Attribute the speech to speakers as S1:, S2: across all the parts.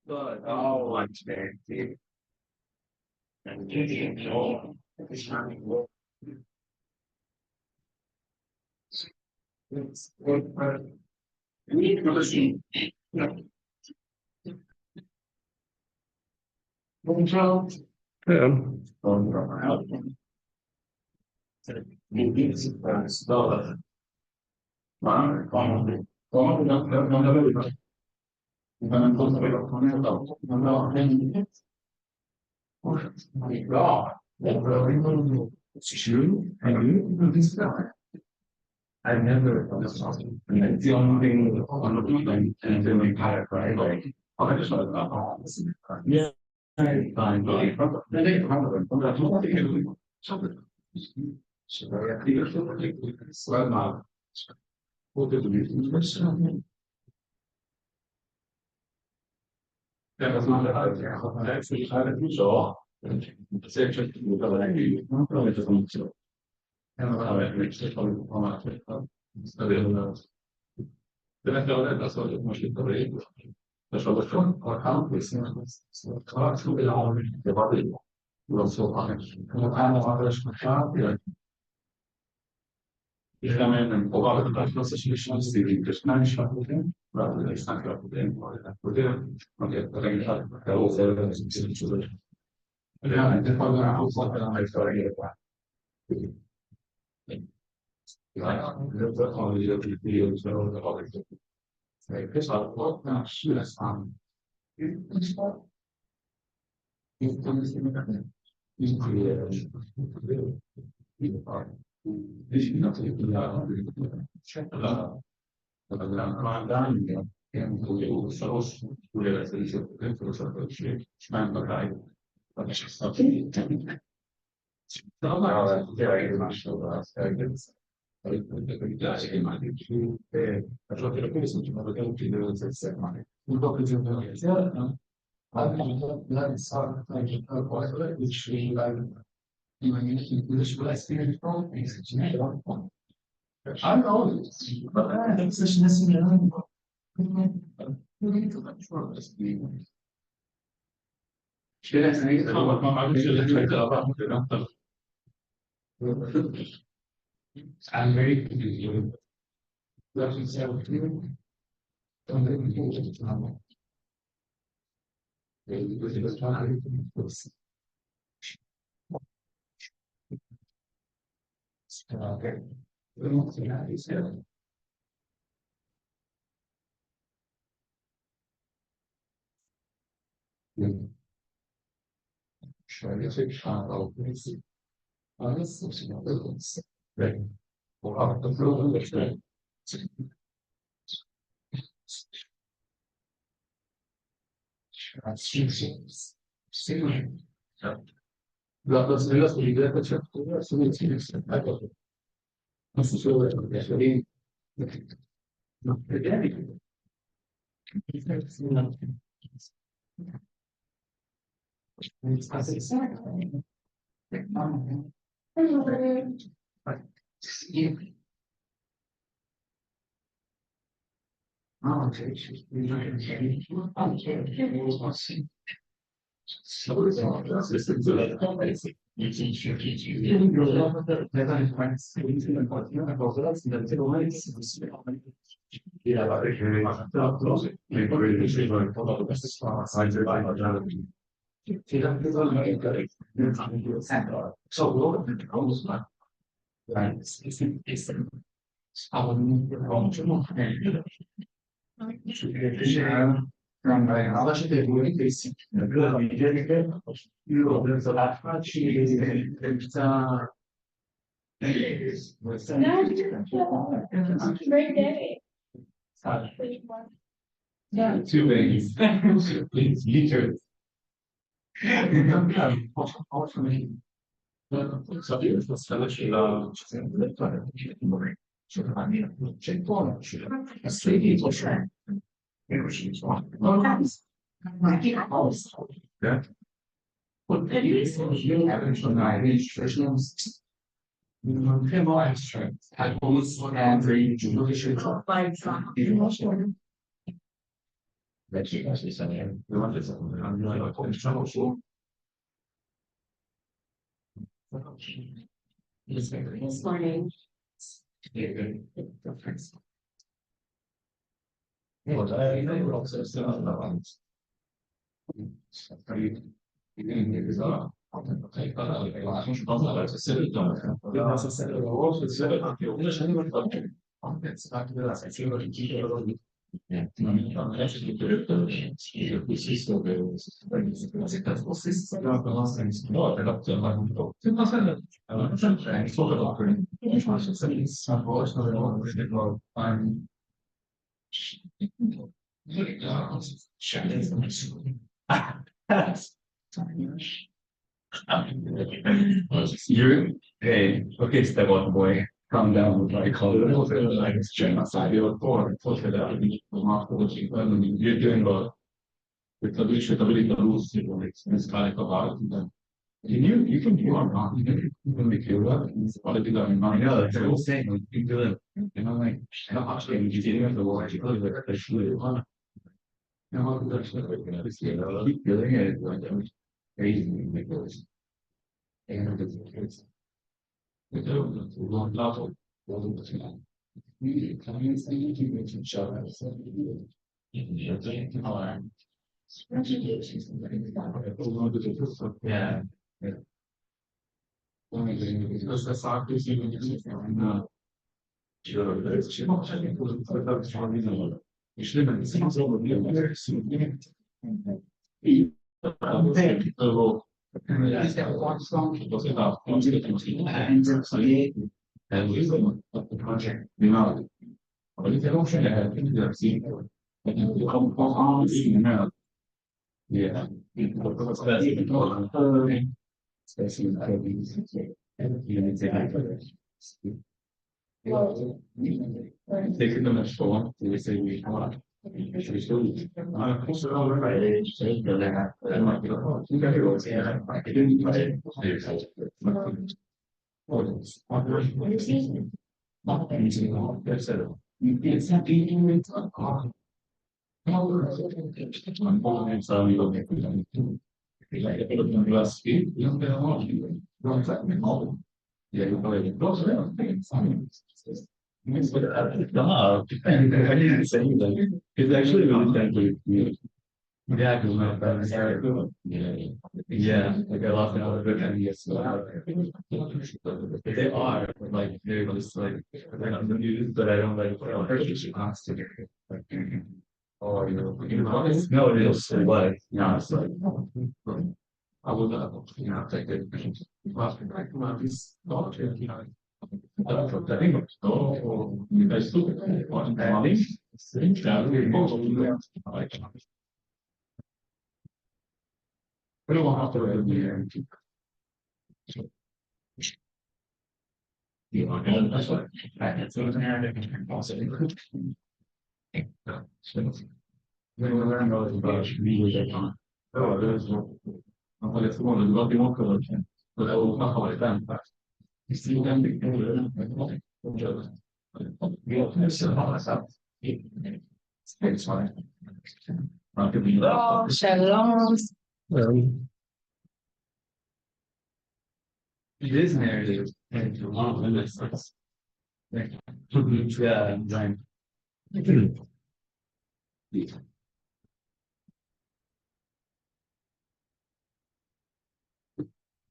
S1: But oh, I'm very and we need to listen. Yeah. I never it's the only thing on the weekend and then we kind of right like I just yeah fine but then they come up with something so I think it's well now what did we that's not actually I don't so it's actually probably just and I reached the point on that that's what it must be. That's what the phone or how we see it. Class will be on the body. We also on it. And the panel others for sure. If I mean, and a lot of the associations, the just management with them, rather than snack up with them or that with them. Okay, but I can also yeah, I think I'm going to like that. I thought I get it. Like, the only of the videos that are the other. Because I thought that she was it's not it's this is not check and to source realization man right but it's not very much so I know, but I think such necessary. Should I say I'm very confused. Doesn't sound clear. Don't let me go to the time. Okay. We don't see how he said. Sure, you take shot of this. This is right. Or the blue understand. See, la solidarietà c'è, I got it. Non so se vuoi no, vedi? Alla gente vuole che si la vedere che io ho preso la faccia e questa
S2: Great day.
S1: two things. Please, literally. So io sto facendo c'è buono, c'è yeah. What you have in registration Tem mais, alguns entre This morning. You, hey, okay, step on boy. Calm down with my color. Genocide, you're born, you're doing well. With the ability to lose, it's kind of about it. You can do it, you can make it work. What if you got in mind? Yeah, that's what I'm saying. Like, you do it. You know, like, how much game you didn't have the war, you really like, actually, you know, that's not like, keep doing it, like, crazy, like, and it's long level. Yeah. Because the fact is, yeah. Taking them as for they say we want. Yeah, you probably those are things. No, I didn't say that. It's actually really friendly with me. Yeah, because my friends are good. Yeah, like I lost another good and yes, they are like they're just like they're not the news, but I don't like constant. Oh, no, it is what? Yeah, it's like I would take it. This thought, I think oh, you guys took it on money. Like, we don't have to really be here. You know, and that's what it's an area that possibly. We learn about really oh, there's no. No, it's one of the lucky one collection. But I will not call it them. You see them before. Yeah, it's fine. Not to be
S2: Oh, shalom.
S1: it is narrative and to long limits. Yeah, right.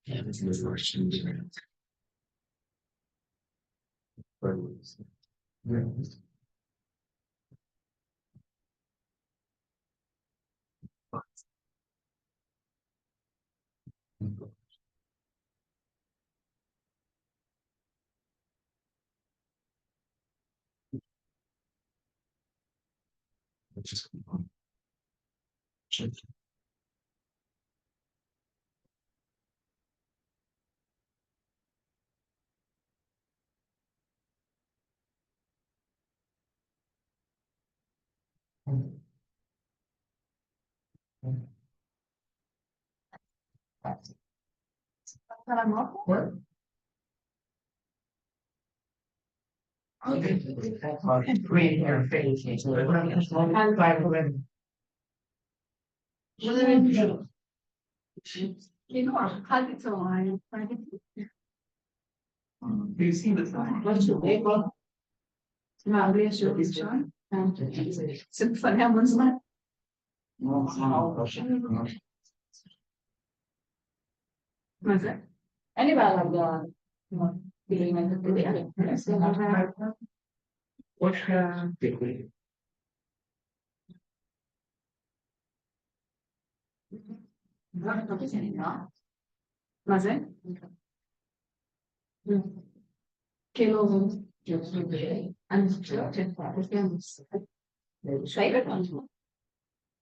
S1: Yeah, this is the question. Just
S2: Para moto? Green interface. You know, how it's aligned. Do you see the sign? What's your label? Now, where's your vision? Since I have one's left. What's that? Anybody like the feeling like the what's the Mas é? Que não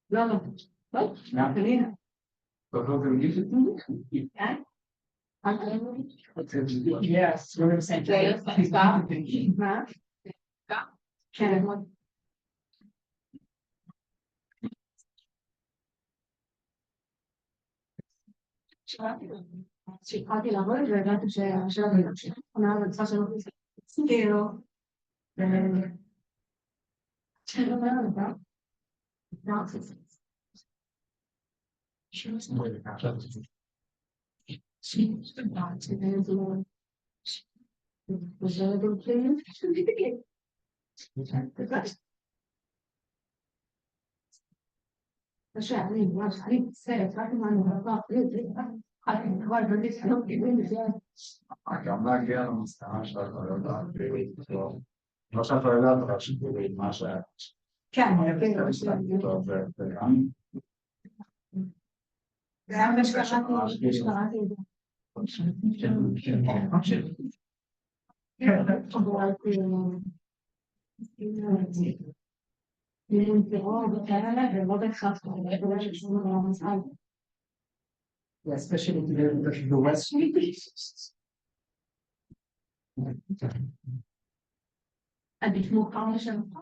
S2: não, não, menina. Yes, we're saying. Can sì, infatti lavoro in realtà c'è la veloce, non faccio vero, c'è la verità, no, sì, sì. Sì, c'è dentro, c'è dentro, cioè, se fate male una cosa, guarda, quindi
S1: non sempre arrivato a 5 ma
S2: chiaro,
S1: especially the West.
S2: a bit more caution.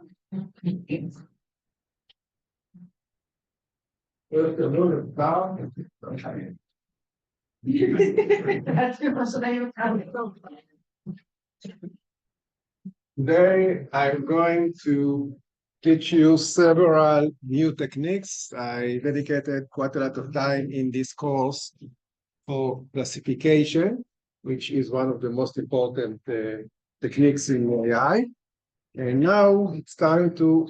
S3: Today, I'm going to teach you several new techniques. I dedicated quite a lot of time in this course for classification, which is one of the most important techniques in AI. And now it's time to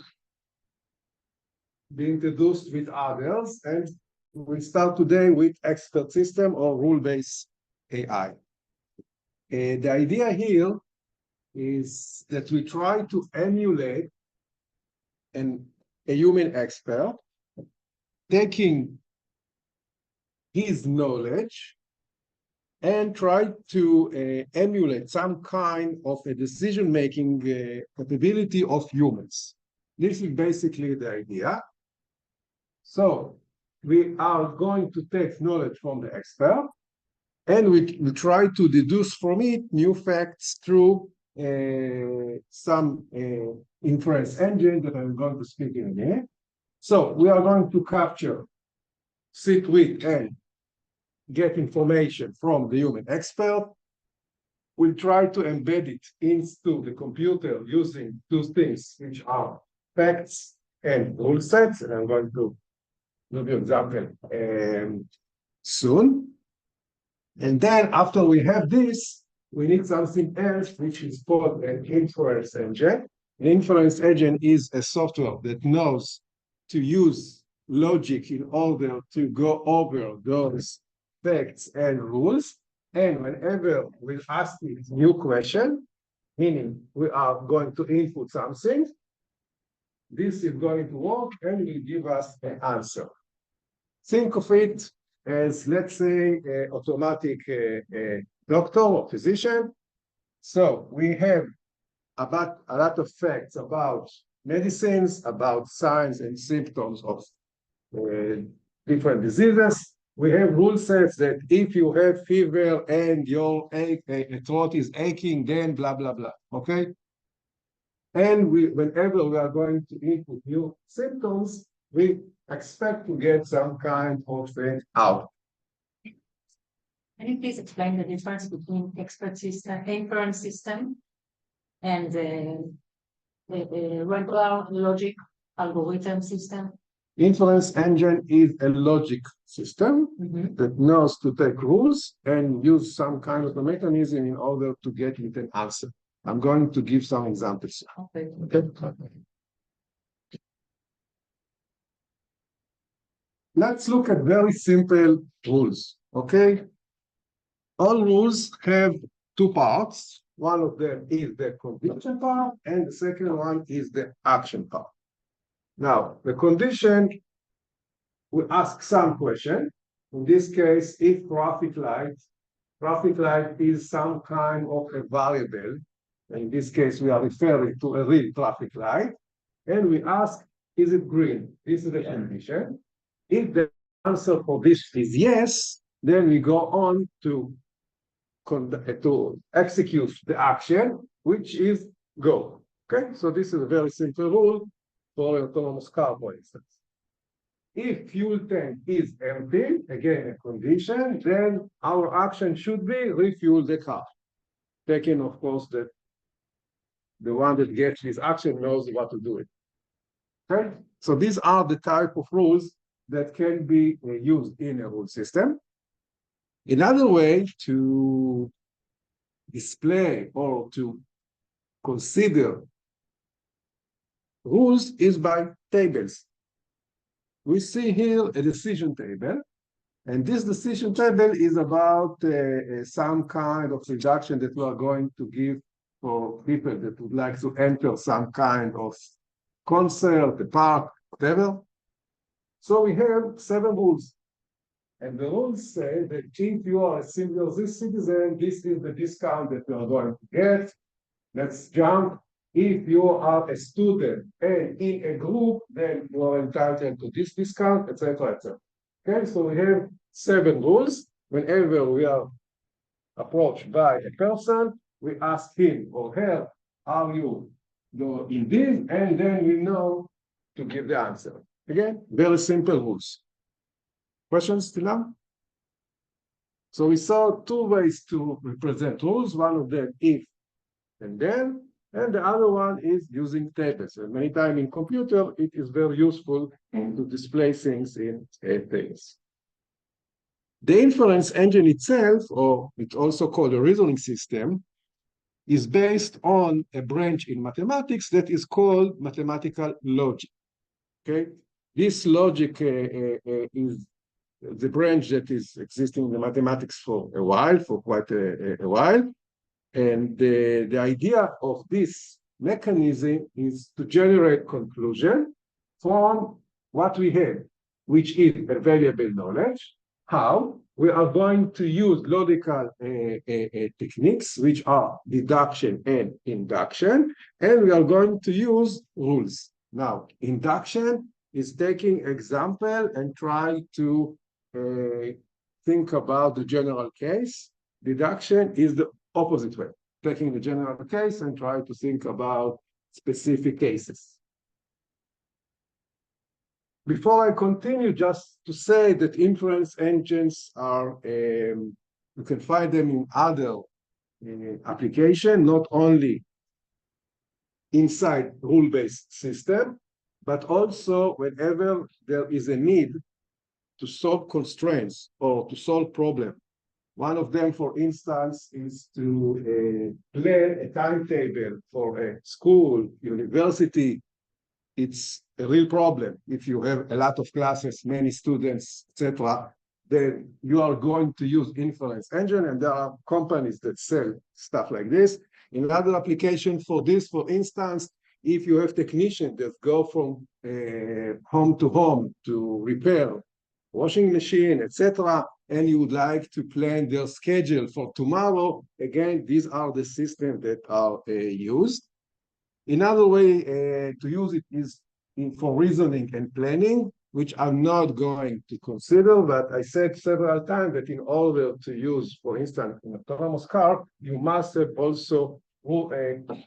S3: be introduced with others. And we start today with expert system or rule-based AI. The idea here is that we try to emulate a human expert, taking his knowledge and try to emulate some kind of a decision-making capability of humans. This is basically the idea. So we are going to take knowledge from the expert, and we try to deduce from it new facts through some inference engine that I'm going to speak in a minute. So we are going to capture, sit with, and get information from the human expert. We'll try to embed it into the computer using two things, which are facts and rule sets. And I'm going to give you an example soon. And then after we have this, we need something else, which is called an inference engine. An inference engine is a software that knows to use logic in order to go over those facts and rules. And whenever we ask it a new question, meaning we are going to input something, this is going to work and will give us an answer. Think of it as, let's say, an automatic doctor or physician. So we have about a lot of facts about medicines, about signs and symptoms of different diseases. We have rule sets that if you have fever and your throat is aching, then blah, blah, blah, okay? And whenever we are going to input new symptoms, we expect to get some kind of out.
S2: Can you please explain the difference between expert system, inference system, and the regular logic algorithm system?
S3: Inference engine is a logic system
S2: Mhm.
S3: that knows to take rules and use some kind of a mechanism in order to get it an answer. I'm going to give some examples.
S2: Okay.
S3: Okay. Let's look at very simple rules. Okay. All rules have two parts. One of them is the condition part, and the second one is the action part. Now, the condition, we ask some question. In this case, if traffic light is some kind of a variable. In this case, we are referring to a real traffic light. And we ask, is it green? This is the condition. If the answer for this is yes, then we go on to execute the action, which is go. Okay, so this is a very simple rule for an autonomous car, for instance. If fuel tank is empty, again a condition, then our action should be refuel the car. Taking, of course, that the one that gets this action knows what to do it. Okay, so these are the type of rules that can be used in a rule system. Another way to display or to consider rules is by tables. We see here a decision table, and this decision table is about some kind of reduction that we are going to give for people that would like to enter some kind of concert, a park, whatever. So we have 7 rules. And the rules say that if you are a single citizen, this is the discount that you are going to get. Let's jump. If you are a student and in a group, then you are entitled to this discount, etc., etc. Okay, so we have 7 rules. Whenever we are approached by a person, we ask him or her, are you in this? And then we know to give the answer. Again, very simple rules. Questions till now? So we saw 2 ways to represent rules. One of them if and then, and the other one is using tables. And many times in computer, it is very useful to display things in tables. The inference engine itself, or it's also called a reasoning system, is based on a branch in mathematics that is called mathematical logic. Okay, this logic is the branch that is existing in the mathematics for a while, for quite a while. And the idea of this mechanism is to generate conclusion from what we have, which is available knowledge. How? We are going to use logical techniques, which are deduction and induction, and we are going to use rules. Now, induction is taking example and try to think about the general case. Deduction is the opposite way, taking the general case and try to think about specific cases. Before I continue, just to say that inference engines are, you can find them in other applications, not only inside rule-based system, but also whenever there is a need to solve constraints or to solve problems. One of them, for instance, is to plan a timetable for a school, university. It's a real problem. If you have a lot of classes, many students, etc., then you are going to use inference engine, and there are companies that sell stuff like this. In other application for this, for instance, if you have technicians that go from home to home to repair washing machine, etc., and you would like to plan their schedule for tomorrow, again, these are the systems that are used. Another way to use it is for reasoning and planning, which I'm not going to consider, but I said several times that in order to use, for instance, an autonomous car, you must have also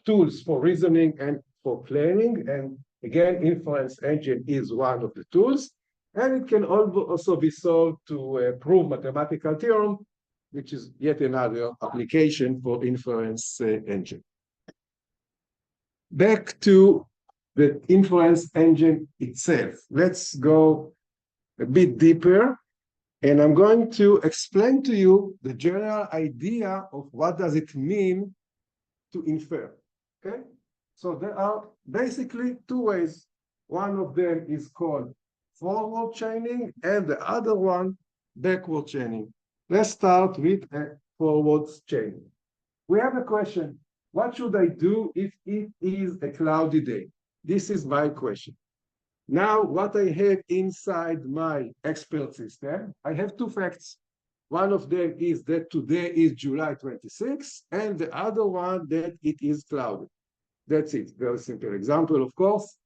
S3: tools for reasoning and for planning. And again, inference engine is one of the tools. And it can also be solved to prove mathematical theorem, which is yet another application for inference engine. back to the inference engine itself. Let's go a bit deeper, and I'm going to explain to you the general idea of what does it mean to infer, okay? So there are basically two ways. One of them is called forward chaining, and the other one, backward chaining. Let's start with a forward chaining. We have a question. What should I do if it is a cloudy day? This is my question. Now, what I have inside my expert system, I have two facts. One of them is that today is July 26th, and the other one that it is cloudy. That's it. Very simple example, of course.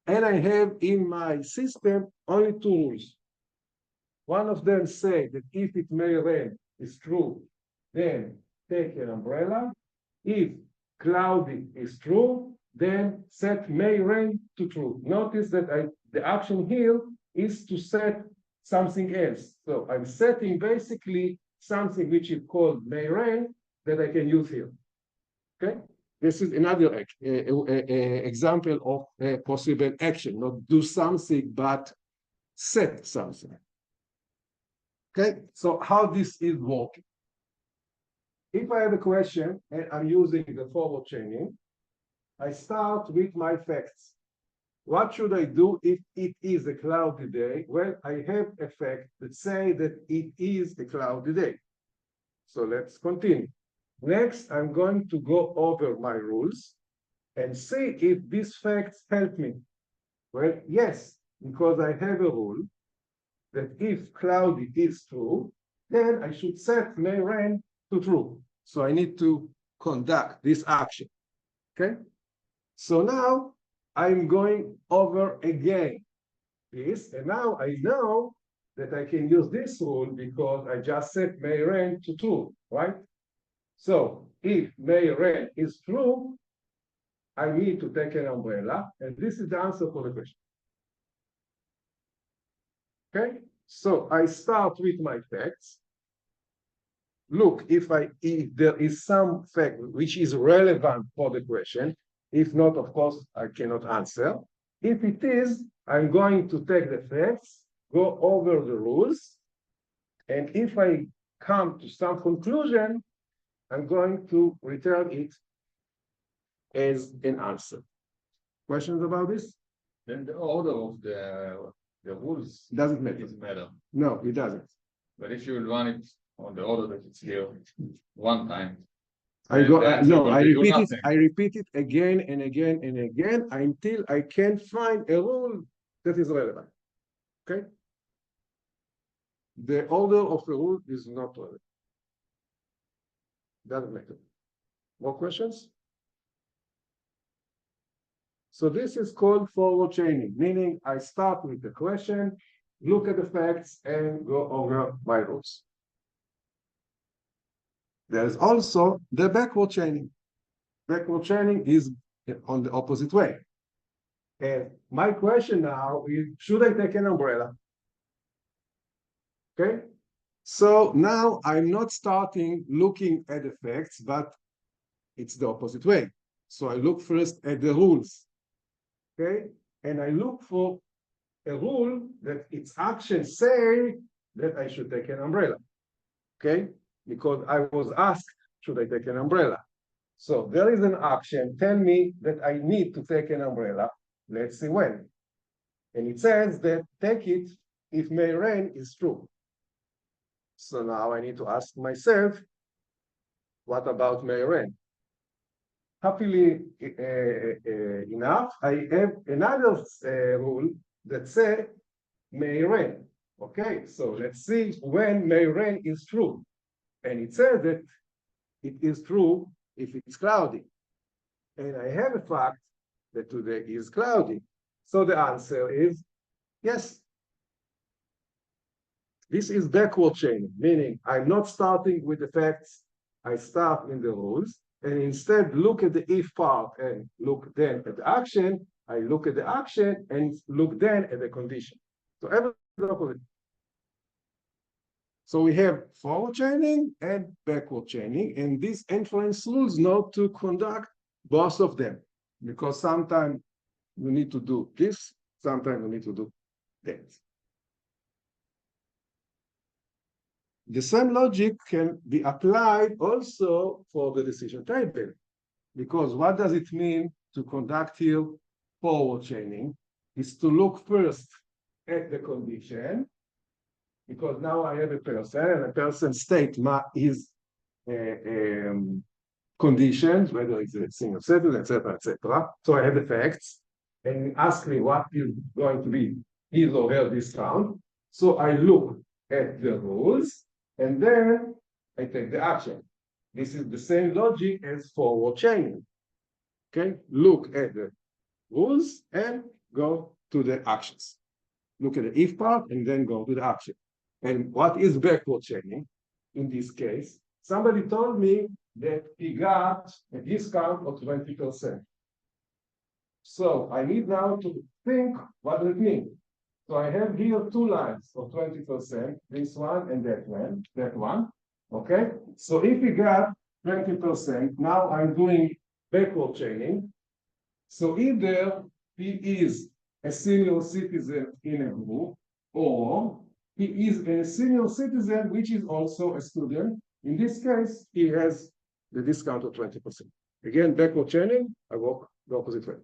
S3: And I have in my system only two rules. One of them say that if it may rain is true, then take an umbrella. If cloudy is true, then set may rain to true. Notice that the action here is to set something else. So I'm setting basically something which is called may rain that I can use here. Okay? This is another example of a possible action, not do something, but set something. Okay, so how this is working? If I have a question and I'm using the forward chaining, I start with my facts. What should I do if it is a cloudy day? Well, I have a fact that say that it is a cloudy day. So let's continue. Next, I'm going to go over my rules and see if these facts help me. Well, yes, because I have a rule that if cloudy is true, then I should set may rain to true. So I need to conduct this action, okay? So now I'm going over again this, and now I know that I can use this rule because I just set may rain to true, right? So if may rain is true, I need to take an umbrella, and this is the answer for the question. Okay, so I start with my facts. Look, if there is some fact which is relevant for the question. If not, of course, I cannot answer. If it is, I'm going to take the facts, go over the rules, and if I come to some conclusion, I'm going to return it as an answer. Questions about this?
S1: Then the order of the rules
S3: Doesn't matter.
S1: doesn't matter.
S3: No, it doesn't.
S1: But if you run it on the order that it's here one time,
S3: I go,
S1: then
S3: no,
S1: you
S3: I
S1: do
S3: repeat it,
S1: nothing.
S3: I repeat it again and again and again until I can find a rule that is relevant. Okay? The order of the rule is not relevant. Doesn't matter. More questions? So this is called forward chaining, meaning I start with the question, look at the facts, and go over my rules. There's also the backward chaining. Backward chaining is on the opposite way. And my question now is, should I take an umbrella? Okay, so now I'm not starting looking at the facts, but it's the opposite way. So I look first at the rules. Okay, and I look for a rule that its actions say that I should take an umbrella. Okay, because I was asked, should I take an umbrella? So there is an action, tell me that I need to take an umbrella. Let's see when. And it says that take it if may rain is true. So now I need to ask myself, what about may rain? Happily enough, I have another rule that says may rain. Okay, so let's see when may rain is true. And it says that it is true if it's cloudy. And I have a fact that today is cloudy. So the answer is yes. This is backward chaining, meaning I'm not starting with the facts. I start in the rules and instead look at the if part and look then at the action. I look at the action and look then at the condition. So everything. So we have forward chaining and backward chaining, and these inference rules know to conduct both of them. because sometimes you need to do this, sometimes you need to do that. The same logic can be applied also for the decision table, because what does it mean to conduct here forward chaining? Is to look first at the condition, because now I have a person, and a person state his conditions, whether it's a single citizen, etc., etc. So I have the facts, and ask me what is going to be his or her discount. So I look at the rules, and then I take the action. This is the same logic as forward chaining. Okay, look at the rules and go to the actions. Look at the if part and then go to the action. And what is backward chaining in this case? Somebody told me that he got a discount of 20%. So I need now to think what does it mean. So I have here two lines of 20%, this one and that one. Okay. So if he got 20%, now I'm doing backward chaining. So either he is a senior citizen in a group, or he is a senior citizen which is also a student. In this case, he has the discount of 20%. Again, backward chaining, I walk the opposite way.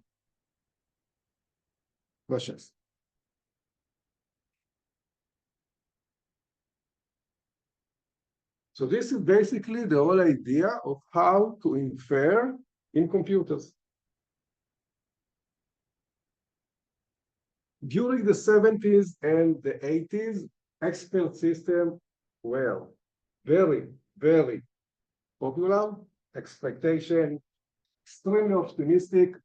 S3: Questions? So this is basically the whole idea of how to infer in computers. During the 70s and the 80s, expert systems were very, very popular. Expectation, extremely optimistic.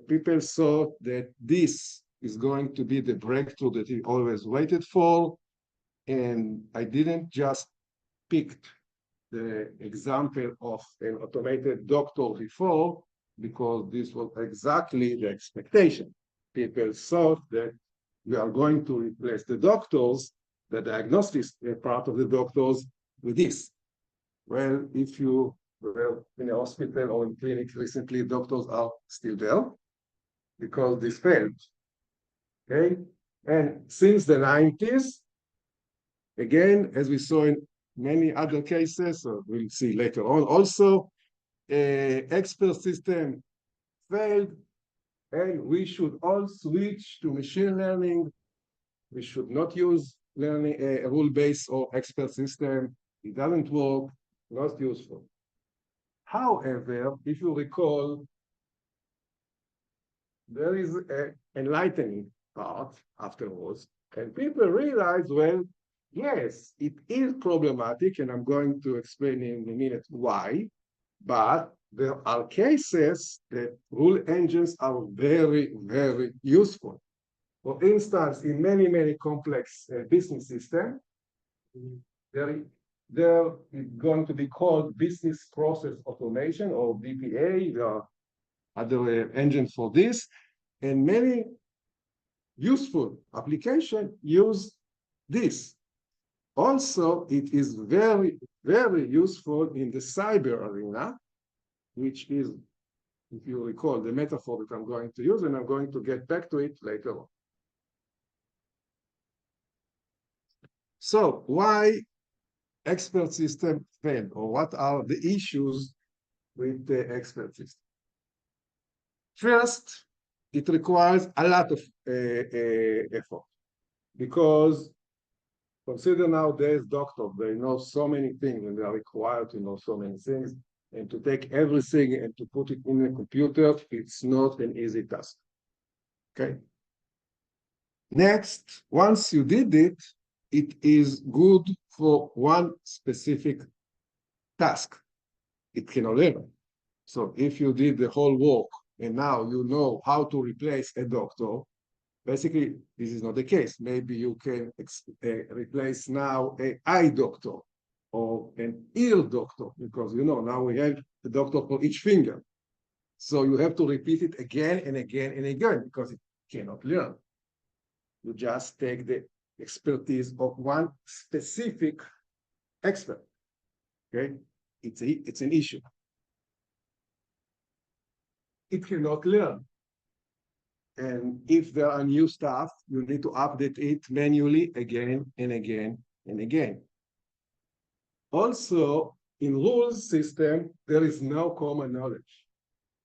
S3: People thought that this is going to be the breakthrough that we always waited for. And I didn't just pick the example of an automated doctor before, because this was exactly the expectation. People thought that we are going to replace the doctors, the diagnostic part of the doctors, with this. Well, if you were in a hospital or in clinic recently, doctors are still there because this failed. Okay, and since the 90s, again, as we saw in many other cases, or we'll see later on also, expert system failed, and we should all switch to machine learning. We should not use learning a rule-based or expert system. It doesn't work, not useful. However, if you recall, there is an enlightening part afterwards, and people realize, well, yes, it is problematic, and I'm going to explain in a minute why, but there are cases that rule engines are very, very useful. For instance, in many, many complex business systems, there is going to be called business process automation, or BPA. There are other engines for this, and many useful applications use this. Also, it is very, very useful in the cyber arena, which is, if you recall, the metaphor that I'm going to use, and I'm going to get back to it later on. So why expert system failed, or what are the issues with the expert system? First, it requires a lot of effort, because consider nowadays doctors, they know so many things, and they are required to know so many things, and to take everything and to put it in a computer, it's not an easy task. Okay. Next, once you did it, it is good for one specific task. It cannot learn. So if you did the whole work and now you know how to replace a doctor, basically this is not the case. Maybe you can replace now an eye doctor or an ear doctor, because you know now we have a doctor for each finger. So you have to repeat it again and again and again, because it cannot learn. You just take the expertise of one specific expert. Okay, it's an issue. it cannot learn. And if there are new stuff, you need to update it manually again and again and again. Also, in rules system, there is no common knowledge.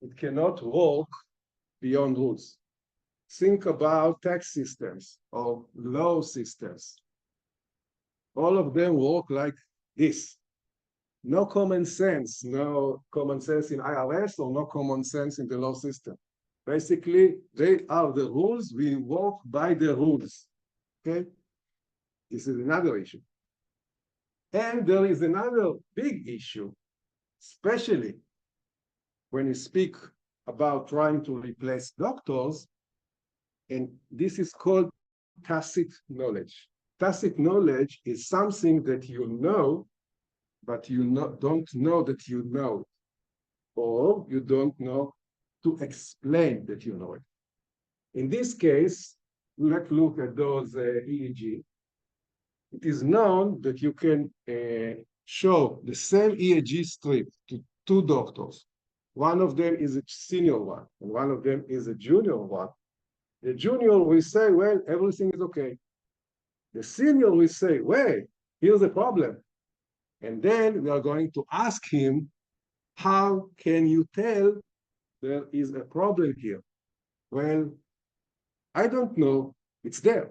S3: It cannot work beyond rules. Think about tax systems or law systems. All of them work like this. No common sense in IRS or no common sense in the law system. Basically, they are the rules, we work by the rules, okay? This is another issue. And there is another big issue, especially when you speak about trying to replace doctors, and this is called tacit knowledge. Tacit knowledge is something that you know, but you don't know that you know, or you don't know to explain that you know it. In this case, let's look at those EEG. It is known that you can show the same EEG strip to two doctors. One of them is a senior one, and one of them is a junior one. The junior will say, well, everything is okay. The senior will say, wait, here's the problem. And then we are going to ask him, how can you tell there is a problem here? Well, I don't know, it's there.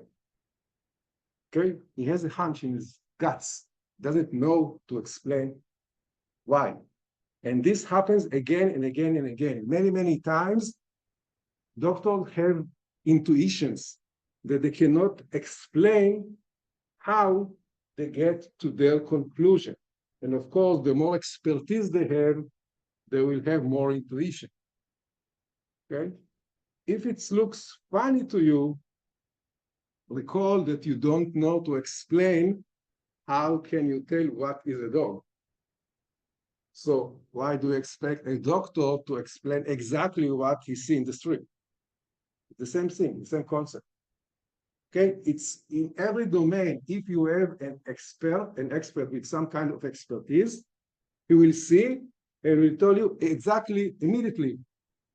S3: Okay, he has a hunch in his guts, doesn't know to explain why. And this happens again and again and again. Many, many times, doctors have intuitions that they cannot explain how they get to their conclusion. And of course, the more expertise they will have more intuition. Okay? If it looks funny to you, recall that you don't know to explain how can you tell what is a dog. So why do you expect a doctor to explain exactly what he sees in the street? The same thing, the same concept. Okay, it's in every domain. If you have an expert with some kind of expertise, he will see and will tell you exactly immediately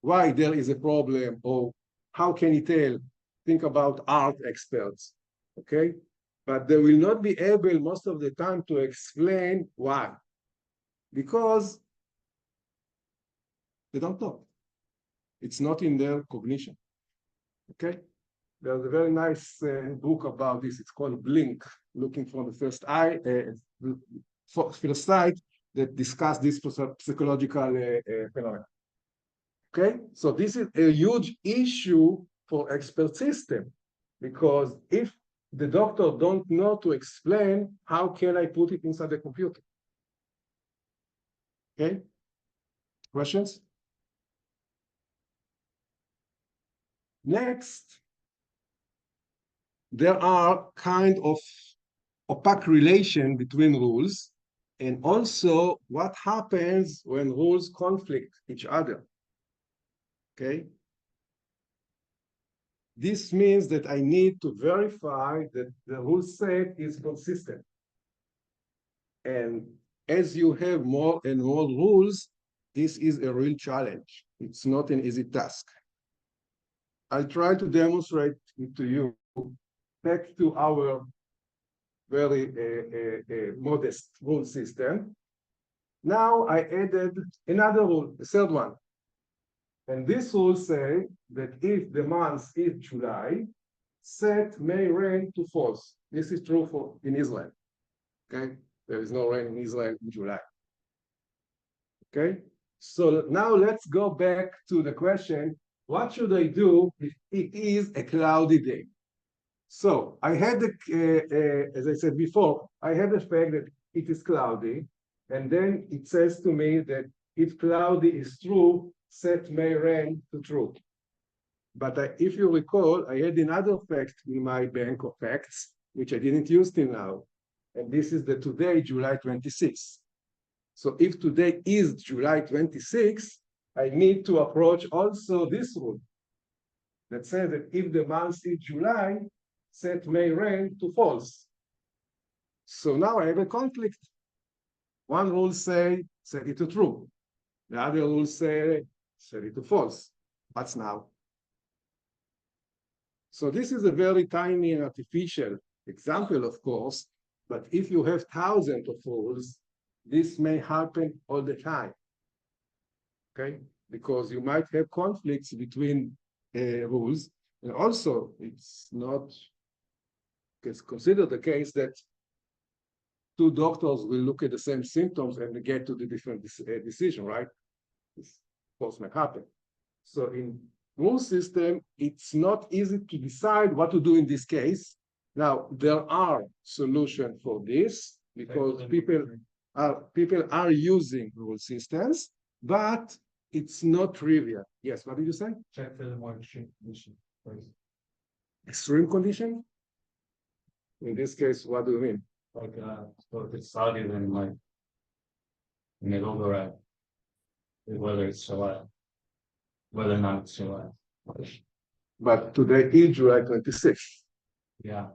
S3: why there is a problem or how can he tell. Think about art experts, okay? But they will not be able most of the time to explain why, because they don't know. It's not in their cognition, okay? There's a very nice book about this. It's called Blink, Looking for the First Eye, first sight, that discuss this psychological phenomenon. Okay, so this is a huge issue for expert system, because if the doctor don't know to explain, how can I put it inside the computer? Okay, questions? Next, there are kind of opaque relation between rules, and also what happens when rules conflict each other. Okay. This means that I need to verify that the rule set is consistent. And as you have more and more rules, this is a real challenge. It's not an easy task. I'll try to demonstrate it to you back to our very modest rule system. Now I added another rule, the third one. And this rule say that if the month is July, set may rain to false. This is true for in Israel. Okay, there is no rain in Israel in July. Okay, so now let's go back to the question: what should I do if it is a cloudy day? So I had as I said before, I had the fact that it is cloudy, and then it says to me that if cloudy is true, set may rain to true. But if you recall, I had another fact in my bank of facts, which I didn't use till now. And this is the today, July 26th. So if today is July 26th, I need to approach also this rule that says that if the month is July, set may rain to false. So now I have a conflict. One rule say, set it to true. The other rule say, set it to false. What's now? So this is a very tiny and artificial example, of course, but if you have thousands of rules, this may happen all the time, okay? Because you might have conflicts between rules, and also it's not, it's considered the case that two doctors will look at the same symptoms and get to the different decision, right? This, of course, may happen. So in rule system, it's not easy to decide what to do in this case. Now, there are solutions for this because people are using rule systems, but it's not trivial. Yes, what did you say?
S1: Check for the more extreme condition first.
S3: Extreme condition? In this case, what do you mean?
S1: Like, so if it's cloudy, then like, in the override, whether it's July, whether or not it's July.
S3: But today is July 26th.
S1: Yeah.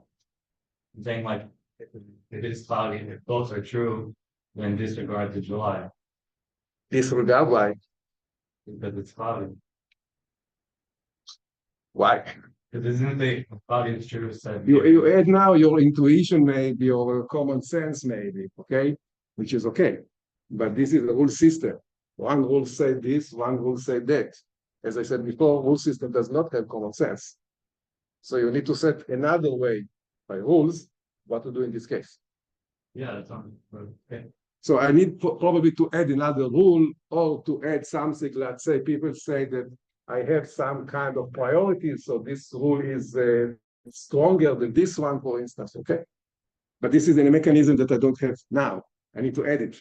S1: I'm saying like, if it is cloudy, if both are true, then disregard the July,
S3: Disregard why?
S1: because it's cloudy.
S3: Why?
S1: Because isn't the cloudy is true, said.
S3: You add now your intuition, maybe, or common sense, maybe, okay? Which is okay. But this is a rule system. One rule said this, one rule said that. As I said before, rule system does not have common sense. So you need to set another way by rules what to do in this case.
S1: Yeah, that's on, okay.
S3: So I need probably to add another rule or to add something, let's say people say that I have some kind of priorities, so this rule is stronger than this one, for instance, okay? But this is a mechanism that I don't have now. I need to add it,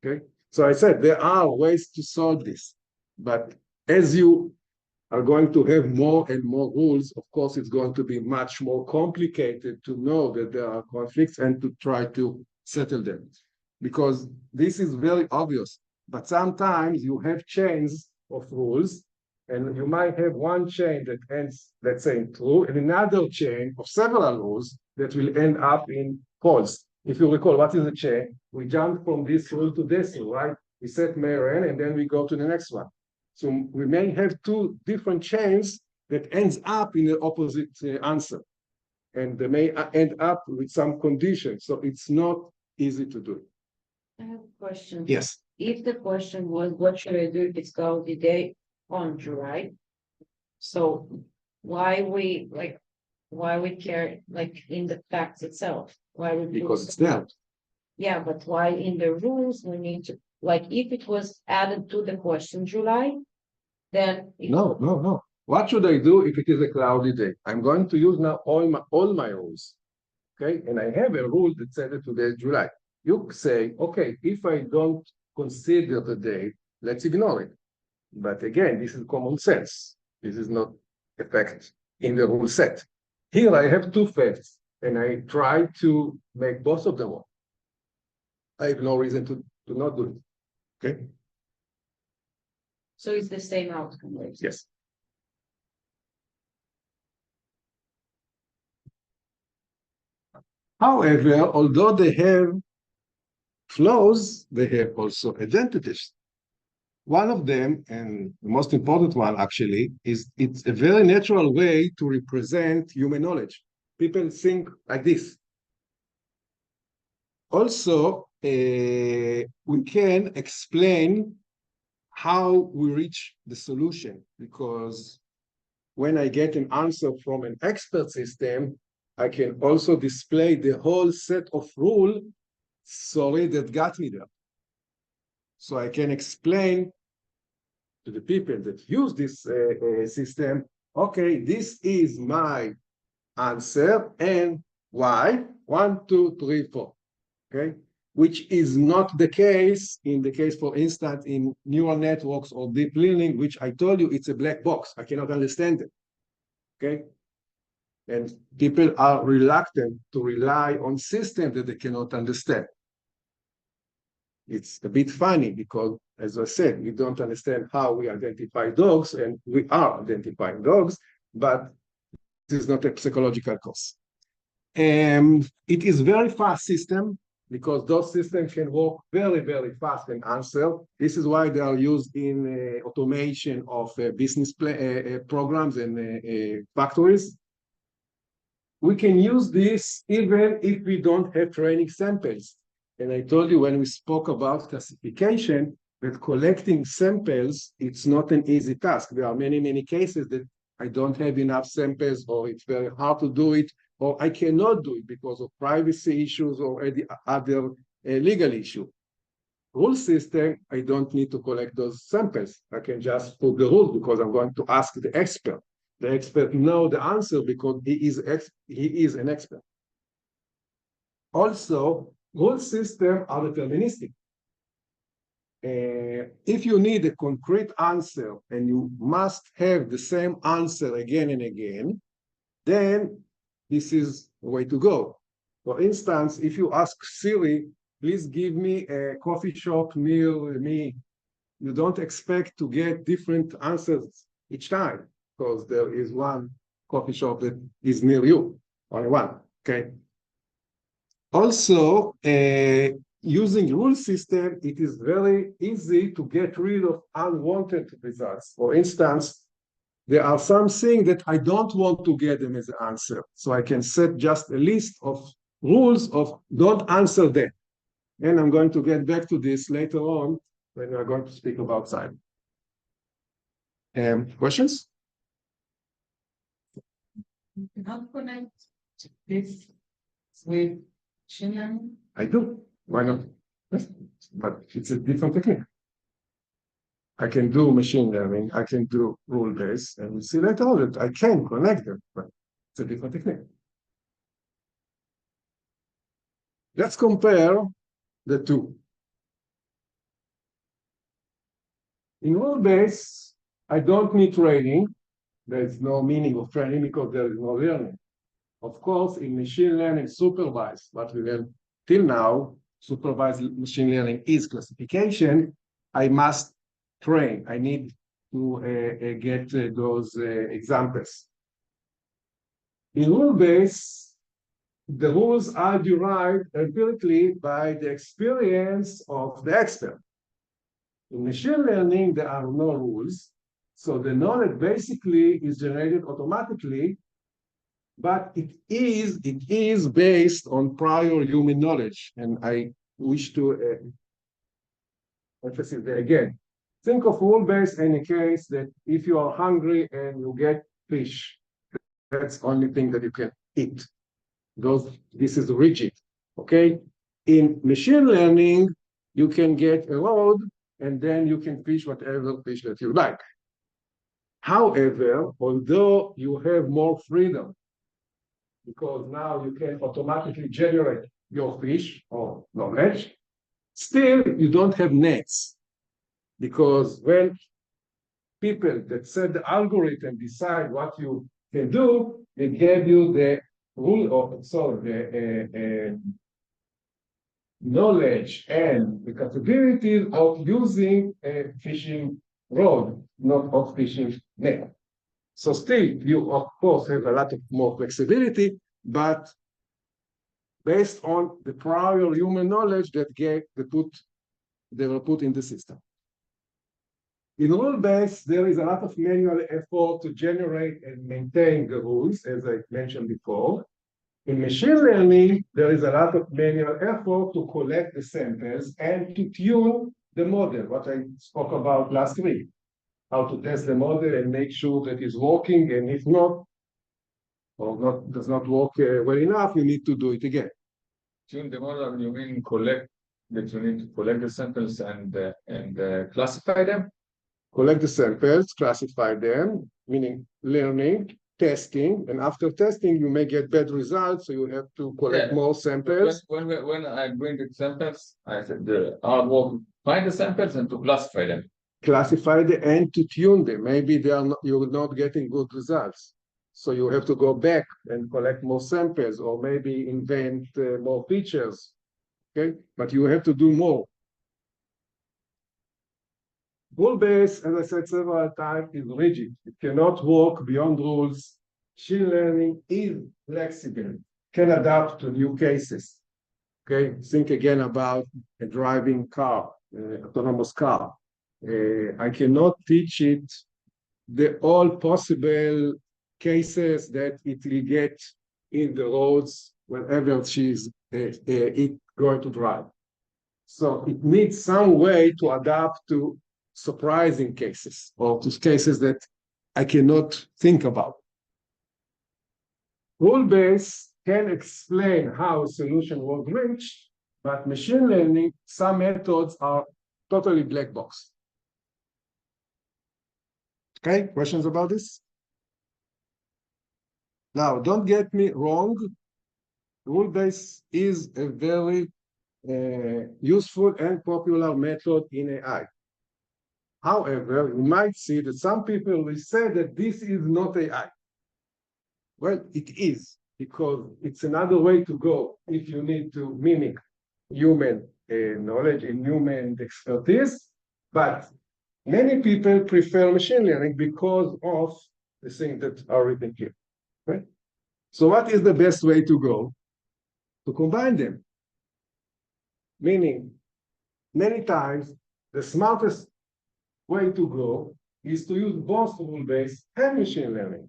S3: okay? So I said there are ways to solve this, but as you are going to have more and more rules, of course, it's going to be much more complicated to know that there are conflicts and to try to settle them. Because this is very obvious, but sometimes you have chains of rules, and you might have one chain that ends, let's say, in true, and another chain of several rules that will end up in false. If you recall, what is a chain? We jump from this rule to this rule, right? We set Maren, and then we go to the next one. So we may have two different chains that ends up in the opposite answer, and they may end up with some conditions. So it's not easy to do.
S4: I have a question.
S3: Yes.
S4: If the question was, what should I do if it's cloudy day on July? So why we care like in the facts itself? Why we
S3: Because it's there.
S4: Yeah, but why in the rules we need to, like, if it was added to the question July, then
S3: No. What should I do if it is a cloudy day? I'm going to use now all my rules, okay? And I have a rule that says that today is July. You say, okay, if I don't consider the day, let's ignore it. But again, this is common sense. This is not a fact in the rule set. Here I have two facts, and I try to make both of them work. I have no reason to not do it, okay?
S4: so it's the same outcome, right?
S3: Yes. However, although they have flaws, they have also identities. One of them, and the most important one actually, is it's a very natural way to represent human knowledge. People think like this. Also, we can explain how we reach the solution, because when I get an answer from an expert system, I can also display the whole set of rules, that got me there. So I can explain to the people that use this system, okay, this is my answer, and why? 1, 2, 3, 4, okay? Which is not the case in the case, for instance, in neural networks or deep learning, which I told you it's a black box. I cannot understand it, okay? And people are reluctant to rely on systems that they cannot understand. It's a bit funny because, as I said, we don't understand how we identify dogs, and we are identifying dogs, but this is not a psychological cause. It is very fast system. because those systems can work very, very fast and answer. This is why they are used in automation of business programs and factories. We can use this even if we don't have training samples. And I told you when we spoke about classification that collecting samples, it's not an easy task. There are many, many cases that I don't have enough samples, or it's very hard to do it, or I cannot do it because of privacy issues or any other legal issue. Rule system, I don't need to collect those samples. I can just put the rule because I'm going to ask the expert. The expert knows the answer because he is an expert. Also, rule systems are deterministic. If you need a concrete answer and you must have the same answer again and again, then this is the way to go. For instance, if you ask Siri, please give me a coffee shop near me, you don't expect to get different answers each time because there is one coffee shop that is near you, only one, okay? Also, using rule system, it is very easy to get rid of unwanted results. For instance, there are some things that I don't want to get them as an answer. So I can set just a list of rules of don't answer that. And I'm going to get back to this later on when we're going to speak about cyber. Questions?
S5: How connect this with machine learning?
S3: I do. Why not? But it's a different technique. I can do machine learning, I can do rule-based, and we'll see later on that I can connect them, but it's a different technique. Let's compare the two. In rule-based, I don't need training. There is no meaning of training because there is no learning. Of course, in machine learning supervised, what we learned till now, supervised machine learning is classification. I must train. I need to get those examples. In rule-based, the rules are derived empirically by the experience of the expert. In machine learning, there are no rules. So the knowledge basically is generated automatically, but it is based on prior human knowledge. And I wish to emphasize that again. Think of rule-based in a case that if you are hungry and you get fish, that's the only thing that you can eat. This is rigid, okay? In machine learning, you can get a rod and then you can fish whatever fish that you like. However, although you have more freedom, because now you can automatically generate your fish or knowledge, still you don't have nets. Because when people that set the algorithm decide what you can do, they give you the rule of, the knowledge and the capabilities of using a fishing rod, not of fishing net. So still, you of course have a lot of more flexibility, but based on the prior human knowledge that they were put in the system. In rule-based, there is a lot of manual effort to generate and maintain the rules, as I mentioned before. In machine learning, there is a lot of manual effort to collect the samples and to tune the model, what I spoke about last week, how to test the model and make sure that it's working, and if not, or does not work well enough, you need to do it again.
S1: Tune the model, you mean collect, that you need to collect the samples and classify them?
S3: Collect the samples, classify them, meaning learning, testing, and after testing, you may get bad results, so you have to collect more samples.
S1: When I bring the samples, I said the hard work to find the samples and to classify them.
S3: Classify them and to tune them. Maybe you're not getting good results. So you have to go back and collect more samples, or maybe invent more features, okay? But you have to do more. Rule-based, as I said several times, is rigid. It cannot work beyond rules. Machine learning is flexible, can adapt to new cases. Okay, think again about a driving car, autonomous car. I cannot teach it all possible cases that it will get in the roads whenever she's going to drive. So it needs some way to adapt to surprising cases or to cases that I cannot think about. Rule-based can explain how a solution was reached, but machine learning, some methods are totally black box. Okay, questions about this? Now, don't get me wrong. Rule-based is a very useful and popular method in AI. However, you might see that some people will say that this is not AI. Well, it is, because it's another way to go if you need to mimic human knowledge and human expertise. But many people prefer machine learning because of the things that are written here. Right? So what is the best way to go? To combine them. Meaning, many times, the smartest way to go is to use both rule-based and machine learning.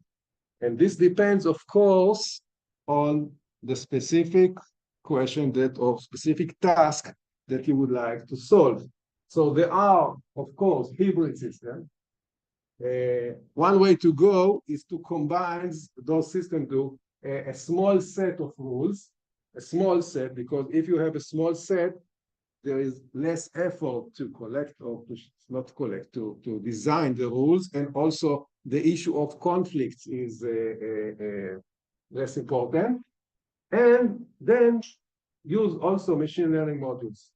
S3: And this depends, of course, on the specific question that or specific task that you would like to solve. So there are, of course, hybrid systems. One way to go is to combine those systems to a small set of rules, a small set, because if you have a small set, there is less effort to collect or to not collect, to design the rules. And also the issue of conflicts is less important. And then use also machine learning modules.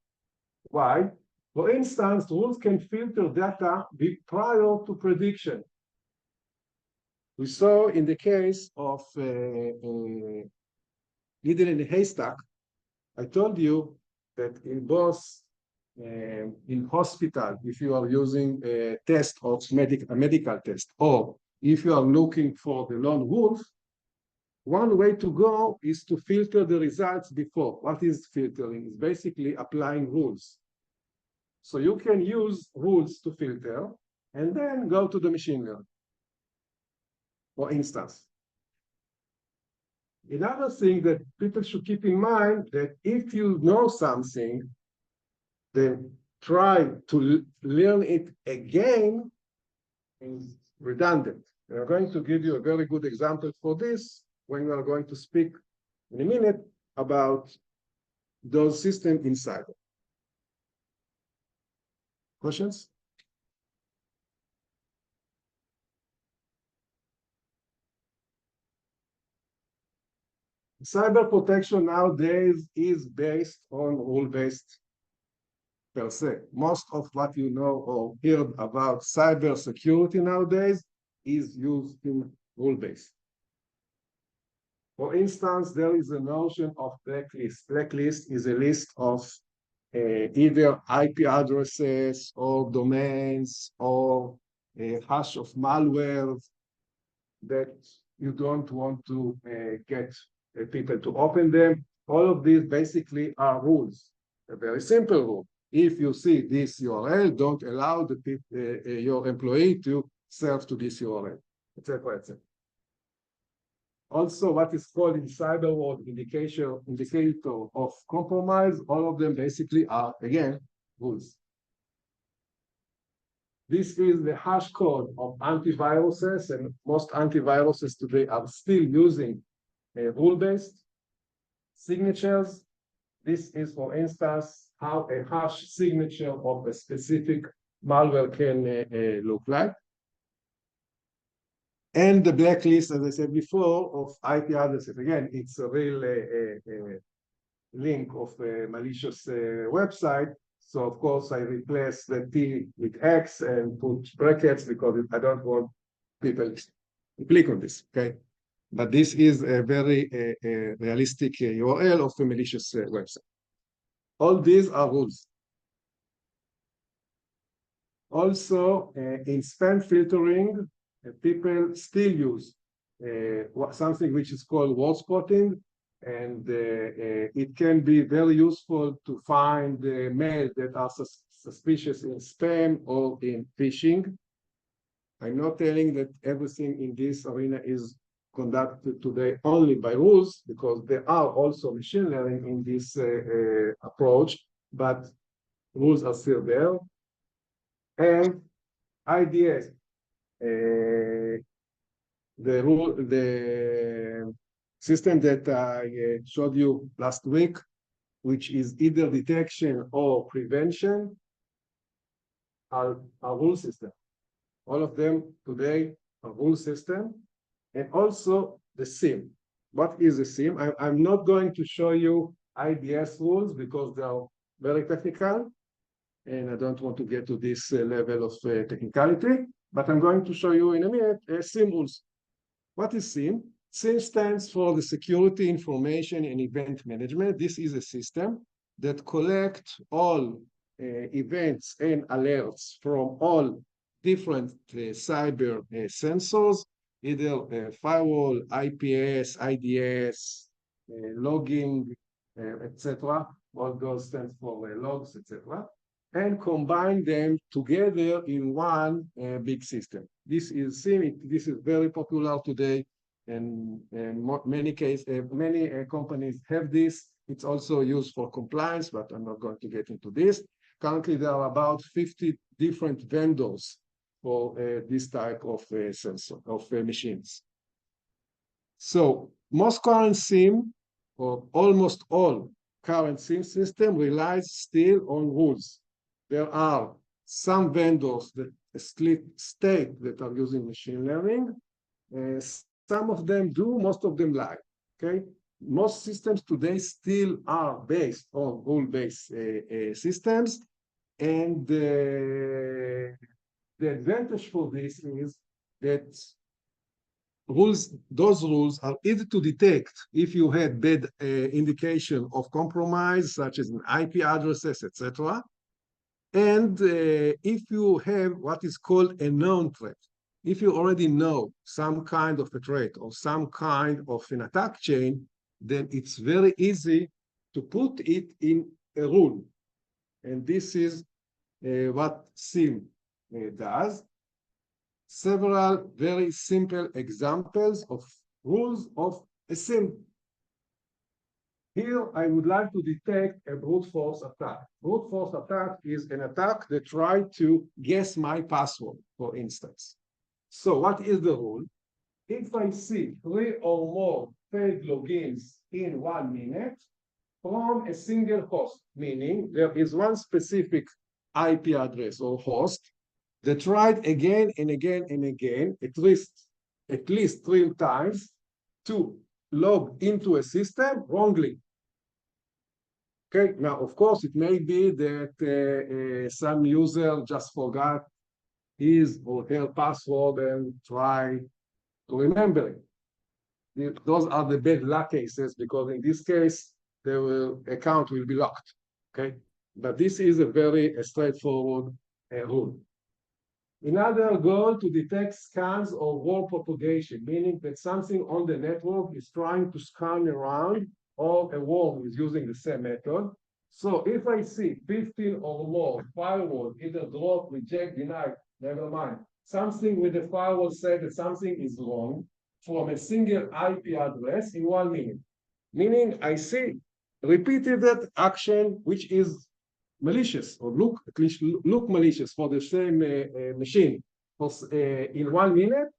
S3: Why? For instance, rules can filter data prior to prediction. We saw in the case of needle in a haystack, I told you that in both in hospital, if you are using a test of a medical test, or if you are looking for the lone wolf, one way to go is to filter the results before. What is filtering? It's basically applying rules. So you can use rules to filter and then go to the machine learning, for instance. Another thing that people should keep in mind that if you know something, then try to learn it again is redundant. And I'm going to give you a very good example for this when we are going to speak in a minute about those systems inside. Questions? Cyber protection nowadays is based on rule-based per se. Most of what you know or heard about cyber security nowadays is used in rule-based. For instance, there is a notion of blacklist. Blacklist is a list of either IP addresses or domains or a hash of malware that you don't want to get people to open them. All of these basically are rules, a very simple rule. If you see this URL, don't allow your employee to serve to this URL, etc., etc. Also, what is called in cyber world indicator of compromise, all of them basically are, again, rules. This is the hash code of antiviruses, and most antiviruses today are still using rule-based signatures. This is, for instance, how a hash signature of a specific malware can look like. And the blacklist, as I said before, of IP addresses. Again, it's a real link of a malicious website. So, of course, I replace the T with X and put brackets because I don't want people to click on this, okay? But this is a very realistic URL of a malicious website. All these are rules. Also, in spam filtering, people still use something which is called word spotting. And it can be very useful to find mails that are suspicious in spam or in phishing. I'm not telling that everything in this arena is conducted today only by rules, because there are also machine learning in this approach, but rules are still there. And IDS, the system that I showed you last week, which is either detection or prevention, are rule system. All of them today are rule system, and also the SIEM. What is a SIEM? I'm not going to show you IDS rules because they are very technical, and I don't want to get to this level of technicality, but I'm going to show you in a minute SIEM rules. What is SIEM? SIEM stands for the Security Information and Event Management. This is a system that collects all events and alerts from all different cyber sensors, either firewall, IPS, IDS, logging, etc. All those stands for logs, etc. And combine them together in one big system. This is SIEM. This is very popular today, and many companies have this. It's also used for compliance, but I'm not going to get into this. Currently, there are about 50 different vendors for this type of sensor of machines. So most current SIEM, or almost all current SIEM system, relies still on rules. There are some vendors that state that are using machine learning. Some of them do, most of them lie. Okay, most systems today still are based on rule-based systems, and the advantage for this is that those rules are easy to detect if you had bad indication of compromise, such as an IP addresses, etc. And if you have what is called a known threat, if you already know some kind of a threat or some kind of an attack chain, then it's very easy to put it in a rule. And this is what SIEM does. Several very simple examples of rules of a SIEM. Here, I would like to detect a brute force attack. Brute force attack is an attack that tries to guess my password, for instance. So what is the rule? If I see 3 or more failed logins in 1 minute from a single host, meaning there is one specific IP address or host that tried again and again and again, at least 3 times, to log into a system wrongly. Okay, now, of course, it may be that some user just forgot his or her password and try to remember it. Those are the bad luck cases, because in this case, the account will be locked. Okay, but this is a very straightforward rule. Another goal to detect scans or worm propagation, meaning that something on the network is trying to scan around, or a worm is using the same method. So if I see 15 or more firewall, either drop, reject, deny, never mind, something with the firewall said that something is wrong from a single IP address in 1 minute, meaning I see repeated action which is malicious, or at least look malicious for the same machine. In 1 minute,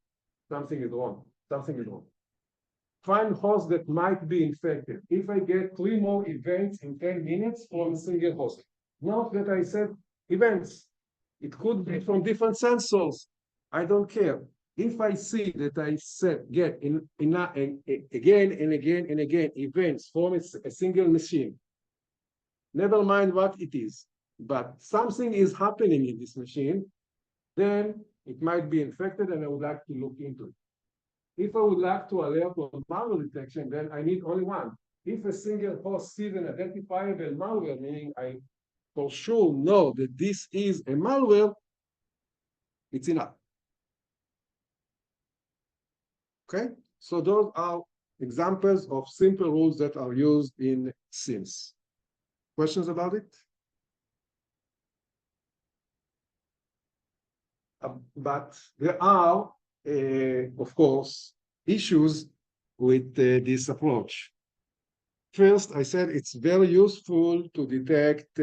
S3: something is wrong. Something is wrong. Find hosts that might be infected. If I get 3 more events in 10 minutes from a single host, note that I said events. It could be from different sensors. I don't care. If I see that I get again and again and again events from a single machine, never mind what it is, but something is happening in this machine, then it might be infected, and I would like to look into it. If I would like to alert on malware detection, then I need only one. If a single host sees an identifiable malware, meaning I for sure know that this is a malware, it's enough. Okay, so those are examples of simple rules that are used in SIMS. Questions about it? But there are, of course, issues with this approach. First, I said it's very useful to detect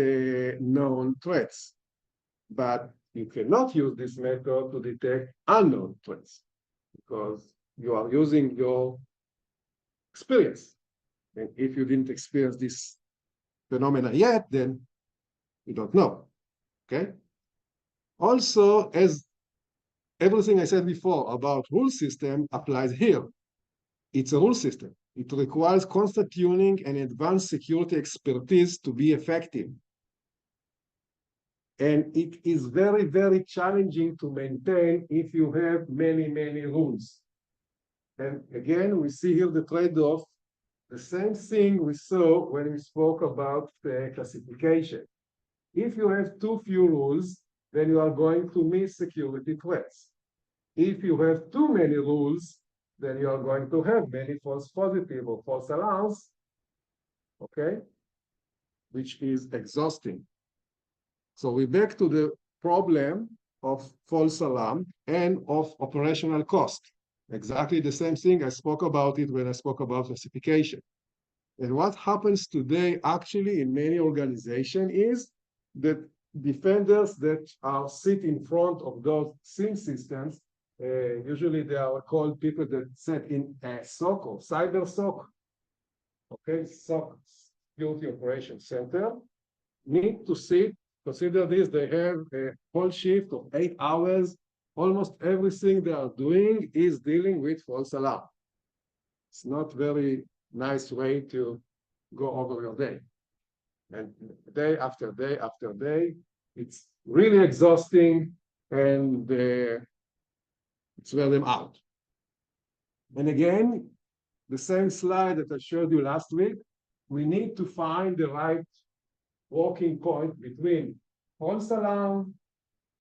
S3: known threats, but you cannot use this method to detect unknown threats because you are using your experience. And if you didn't experience this phenomena yet, then you don't know, okay? Also, as everything I said before about rule system applies here. It's a rule system. It requires constant tuning and advanced security expertise to be effective. And it is very, very challenging to maintain if you have many, many rules. And again, we see here the trade-off, the same thing we saw when we spoke about classification. If you have too few rules, then you are going to miss security threats. If you have too many rules, then you are going to have many false positive or false alarms, okay, which is exhausting. So we're back to the problem of false alarm and of operational cost. Exactly the same thing. I spoke about it when I spoke about classification. And what happens today actually in many organizations is that defenders that are sit in front of those SIEM systems, usually they are called people that sit in a SOC or cyber SOC, okay, SOC, Security Operations Center, need to sit, consider this, they have a whole shift of 8 hours. Almost everything they are doing is dealing with false alarm. It's not very nice way to go over your day. And day after day after day, it's really exhausting and it's wear them out. And again, the same slide that I showed you last week, we need to find the right walking point between false alarm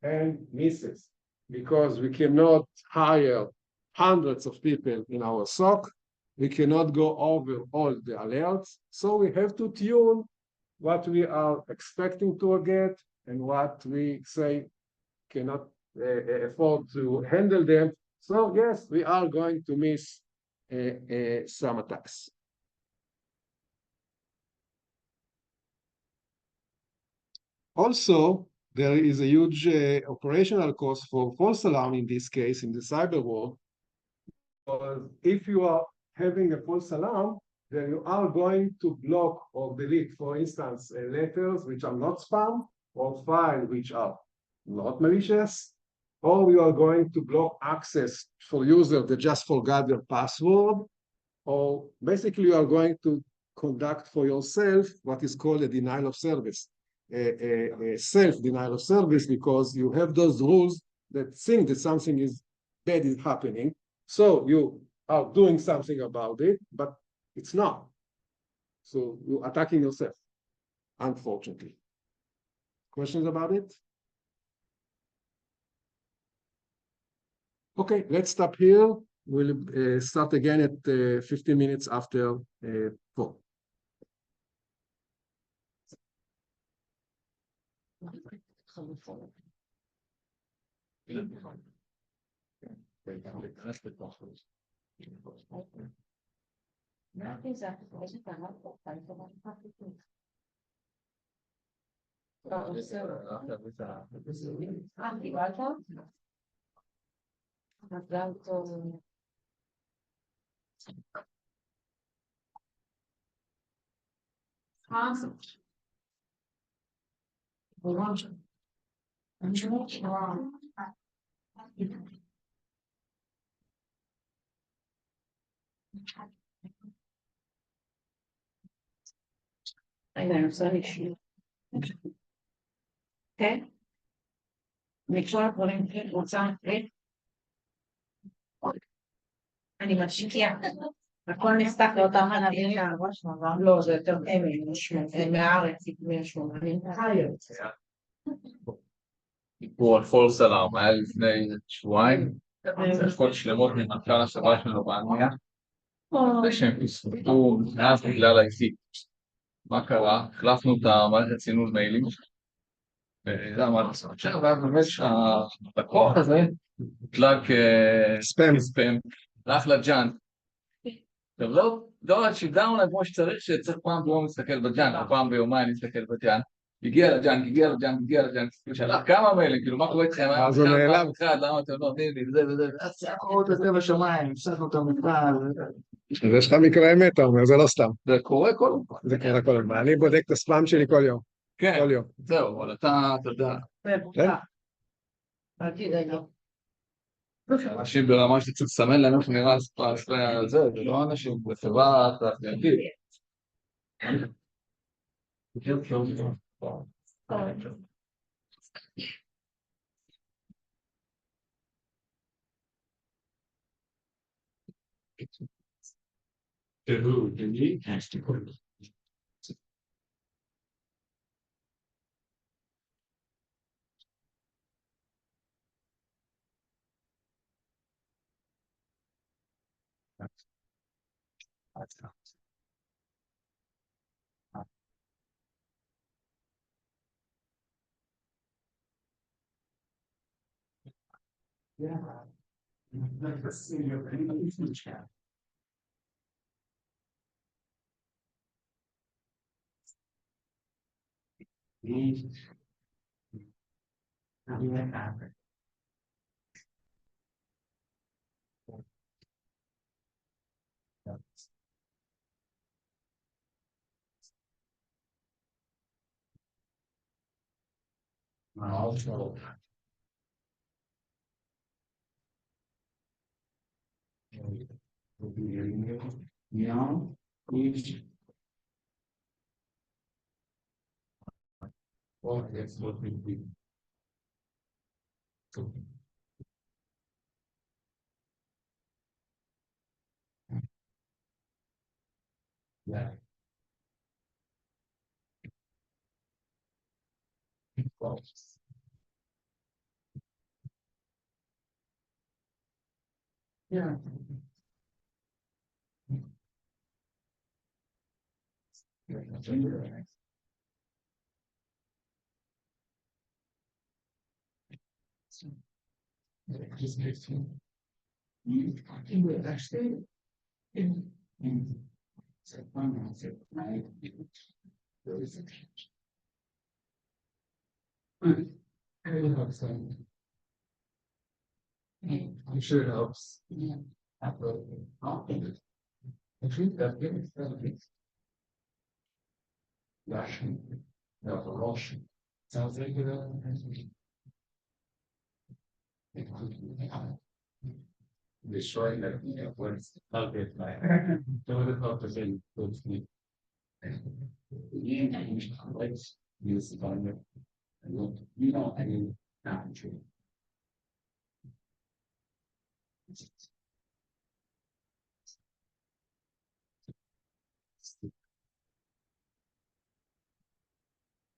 S3: and misses, because we cannot hire hundreds of people in our SOC. We cannot go over all the alerts. So we have to tune what we are expecting to get and what we say cannot afford to handle them. So yes, we are going to miss some attacks. Also, there is a huge operational cost for false alarm in this case, in the cyber world. Because if you are having a false alarm, then you are going to block or delete, for instance, letters which are not spam, or files which are not malicious, or you are going to block access for users that just forgot their password, or basically you are going to conduct for yourself what is called a denial of service, a self-denial of service, because you have those rules that think that something is bad is happening. So you are doing something about it, but it's not. So you're attacking yourself, unfortunately. Questions about it? Okay, let's stop here. We'll start again at 15 minutes after 4.
S2: Awesome.
S4: I know, so issue. Okay. Make sure putting what's on it. אני משקיעה. הכל נחתך לאותם ענבים לא, זה יותר מהארץ, מהשמונים.
S1: סיפור על פולס אלארם היה לפני שבועיים, צעקות שלמות ממנכ"ל החברה שלנו באנגליה, זה שהם פספסו מאז בגלל ה-IT. מה קרה? החלפנו את המערכת סינון מיילים, וזה המערכת עכשיו, ואז באמת שהלקוח הזה נקלע כספאם, הלך לג'אנק. עכשיו לא שידרנו להם כמו שצריך, שצריך פעם ביום להסתכל בג'אנק, או פעם ביומיים להסתכל בג'אנק. הגיע לג'אנק, שלח כמה מיילים, כאילו מה קורה איתכם?
S3: אז הוא נעלם.
S1: למה אתם לא נותנים לי, וזה, אז צעקו את הטבע שמיים, הפסקנו את המפעל.
S3: אז יש לך מקרה אמת, אתה אומר, זה לא סתם.
S1: זה קורה כל הזמן.
S3: זה קורה כל הזמן. אני בודק את הספאם שלי כל יום.
S1: כן,
S3: כל יום.
S1: זהו, אבל אתה יודע,
S4: אל תדאג.
S1: אנשים ברמה שאתה צריך לסמן להם איך נראה זה לא אנשים בחברה תעשייתית. I'm sure it helps. Sounds like destroying that, what's help it like, don't help us in, let's use the fund. You know, I mean, not true.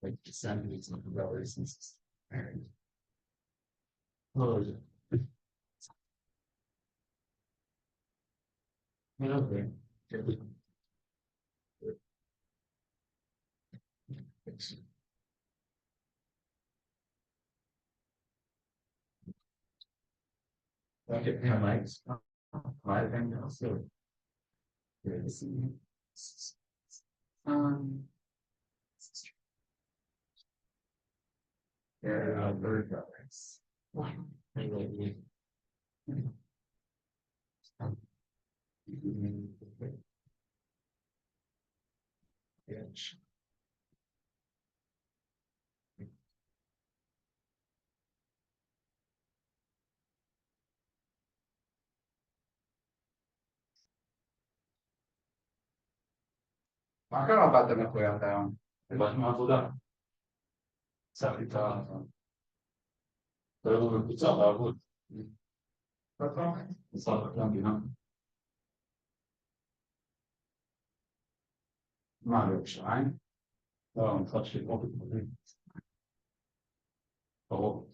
S1: Like the families of the brothers and sisters. Oh, okay. Okay, yeah, Mike's. My thing also. Um. Yeah, very brothers. מה קרה באת מחויבת היום? באתי מהעבודה. שמתי את ה... זה לא מקוצר לעבוד. משרד מבקר המדינה. מה, בירושלים? לא, המשרד שלי פה בתל-אביב. ברור.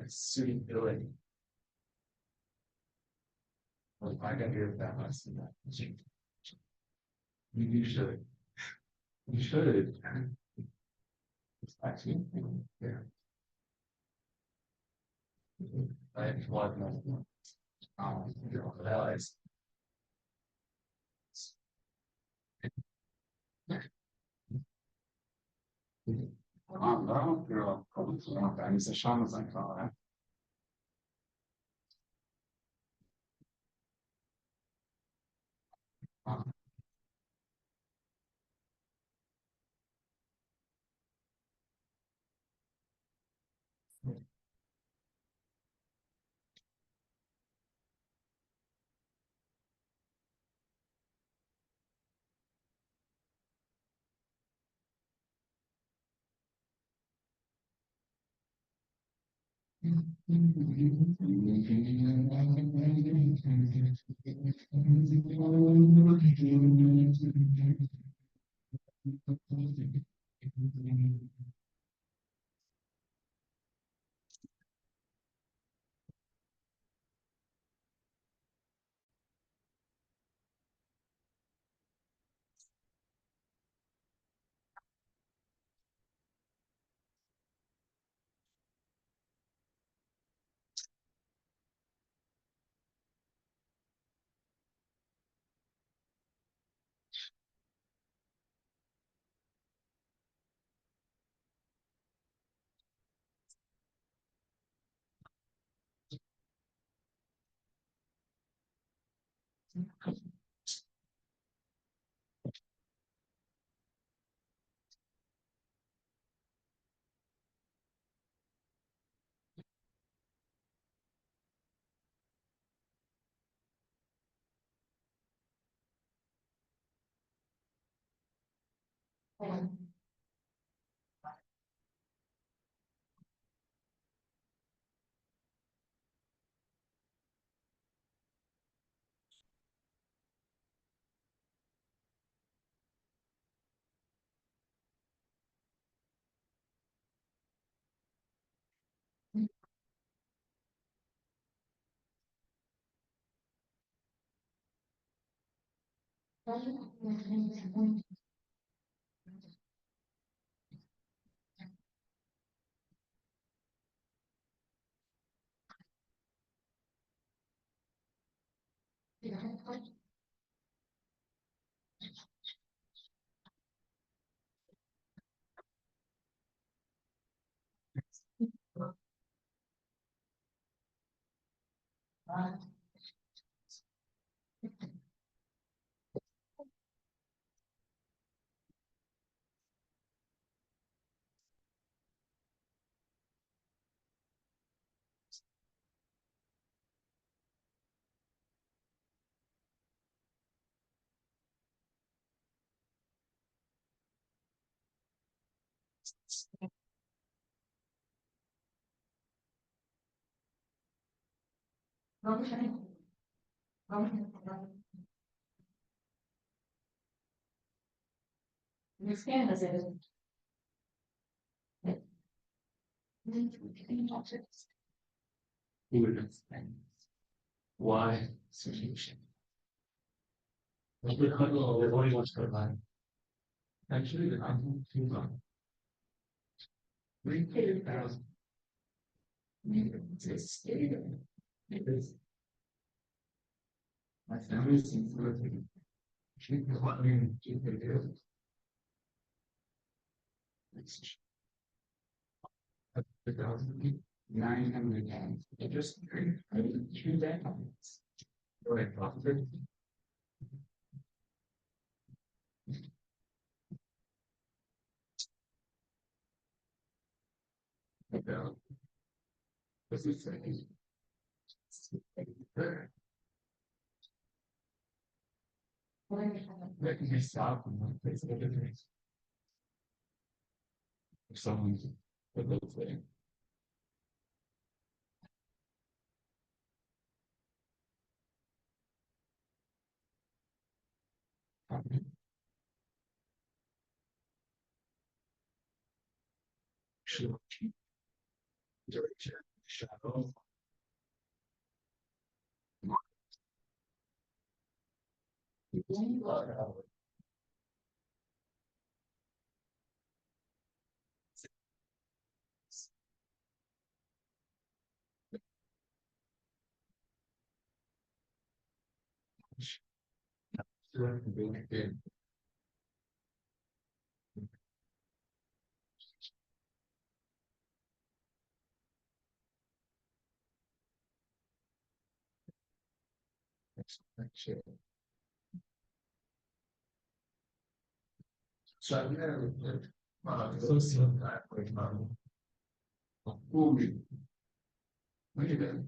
S1: Suitability. Well, I got here that last thing. You should. You should. It's actually, yeah. I have one. You know, realize. No, you're probably not. I'm a shaman's like, all right. Why? Solution. Everybody wants to lie. Actually, the I'm too long. 3,000. Because my family seems to be. Keep the money, keep the deal. The 900 times. It just, I didn't choose that. Go ahead, profit. About. This is saying. That can be stopped and then place it different. If someone's a little thing. Sure. Direction, shadow. So I've never, associated that with, movie. What do you think?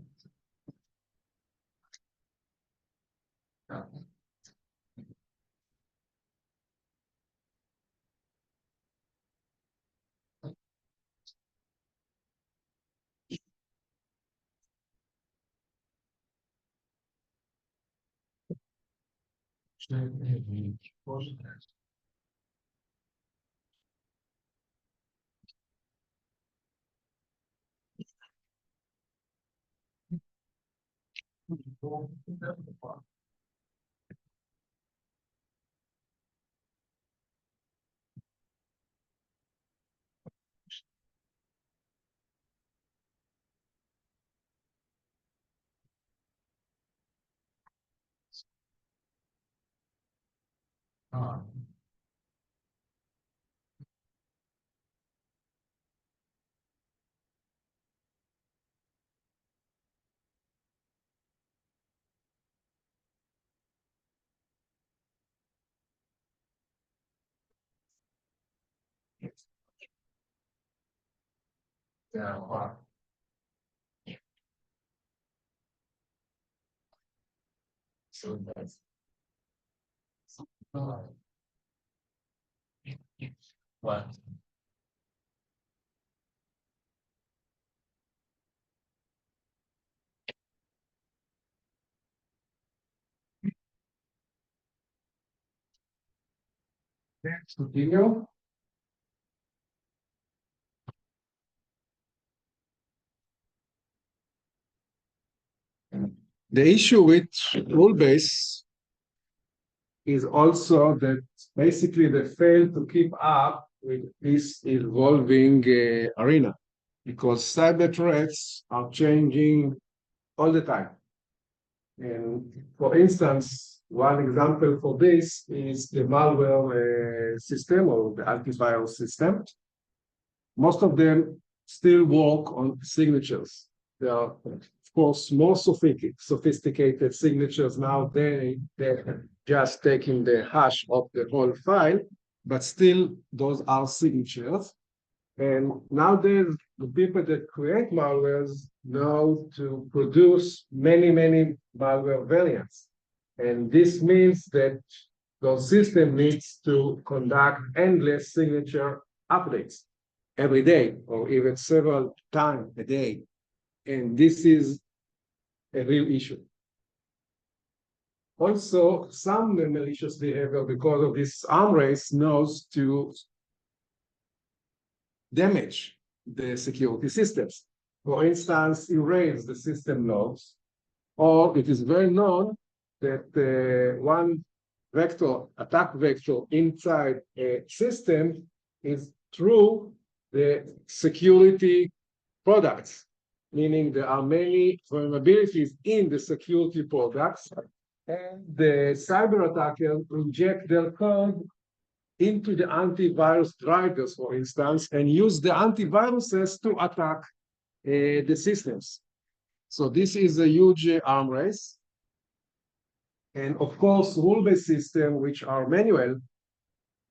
S1: Yeah, wow. So that's. What? Next, continue.
S3: The issue with rule base is also that basically they fail to keep up with this evolving arena because cyber threats are changing all the time. And for instance, one example for this is the malware system or the antivirus system. Most of them still work on signatures. There are, of course, more sophisticated signatures now. They're just taking the hash of the whole file, but still, those are signatures. And nowadays, the people that create malwares know to produce many, many malware variants. And this means that the system needs to conduct endless signature updates every day or even several times a day. And this is a real issue. Also, some malicious behavior because of this arm race knows to damage the security systems. For instance, erase the system logs, or it is well known that one attack vector inside a system is through the security products, meaning there are many vulnerabilities in the security products, and the cyber attacker inject their code into the antivirus drivers, for instance, and use the antiviruses to attack the systems. So this is a huge arm race. And of course, rule-based systems, which are manual,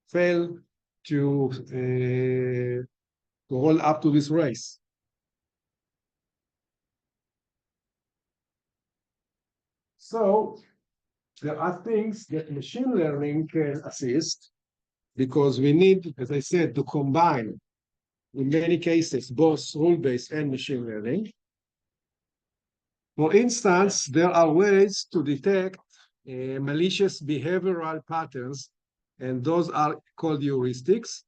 S3: fail to roll up to this race. So there are things that machine learning can assist because we need, as I said, to combine, in many cases, both rule-based and machine learning. For instance, there are ways to detect malicious behavioral patterns, and those are called heuristics.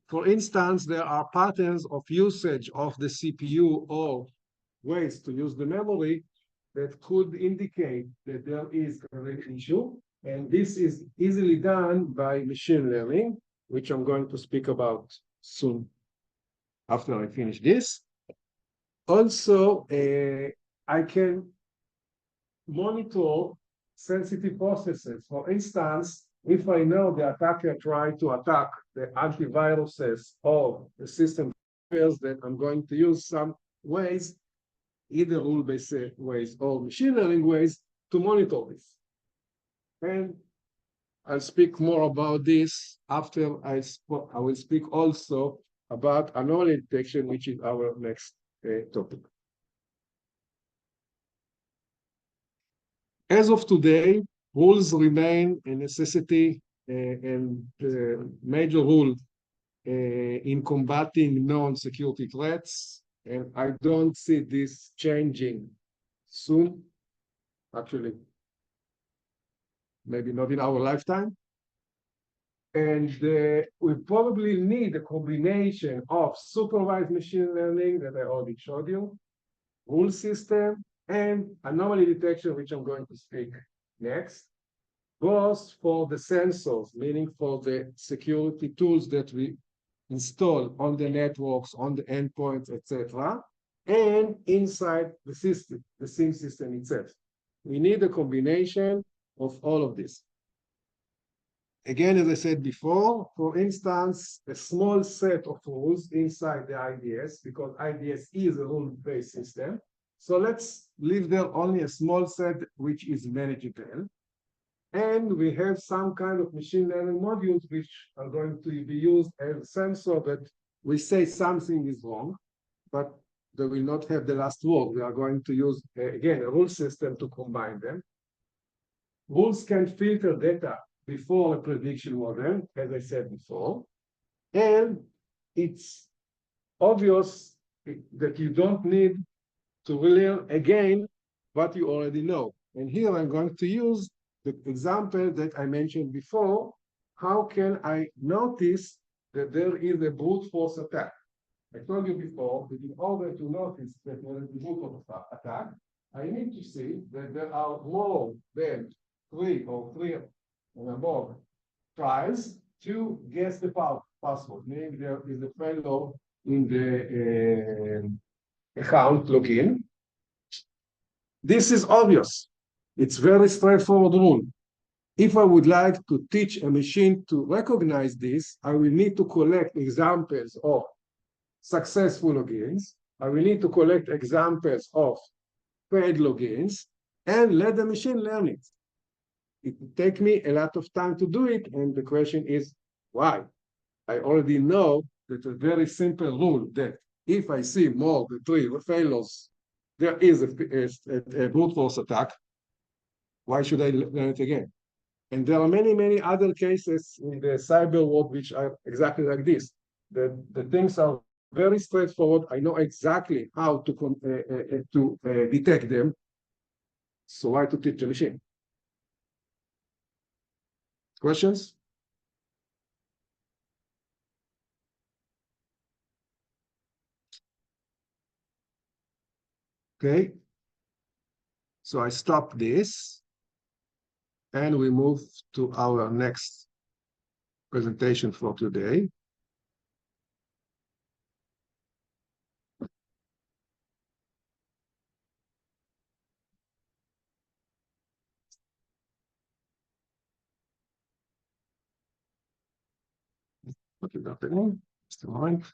S3: For instance, there are patterns of usage of the CPU or ways to use the memory that could indicate that there is an issue. And this is easily done by machine learning, which I'm going to speak about soon after I finish this. Also, I can monitor sensitive processes. For instance, if I know the attacker tried to attack the antiviruses or the system, that I'm going to use some ways, either rule-based ways or machine learning ways, to monitor this. And I'll speak more about this after I will speak also about anomaly detection, which is our next topic. As of today, rules remain a necessity and major rule in combating known security threats, and I don't see this changing soon. Actually, maybe not in our lifetime. And we probably need a combination of supervised machine learning that I already showed you, rule system, and anomaly detection, which I'm going to speak next, both for the sensors, meaning for the security tools that we install on the networks, on the endpoints, etc., and inside the system, the SIEM system itself. We need a combination of all of this. Again, as I said before, for instance, a small set of rules inside the IDS, because IDS is a rule-based system. So let's leave there only a small set which is manageable. And we have some kind of machine learning modules which are going to be used as a sensor that we say something is wrong, but they will not have the last word. We are going to use, again, a rule system to combine them. Rules can filter data before a prediction model, as I said before. And it's obvious that you don't need to learn again what you already know. And here I'm going to use the example that I mentioned before. How can I notice that there is a brute force attack? I told you before that in order to notice that there is a brute force attack, I need to see that there are more than three or more tries to guess the password. Meaning there is a failure in the account login. This is obvious. It's very straightforward rule. If I would like to teach a machine to recognize this, I will need to collect examples of successful logins. I will need to collect examples of failed logins and let the machine learn it. It will take me a lot of time to do it, and the question is, why? I already know that a very simple rule that if I see more than three failures, there is a brute force attack. Why should I learn it again? And there are many, many other cases in the cyber world which are exactly like this. The things are very straightforward. I know exactly how to detect them. So why to teach a machine? Questions? Okay. So I stop this and we move to our next presentation for today. What is happening? Still on.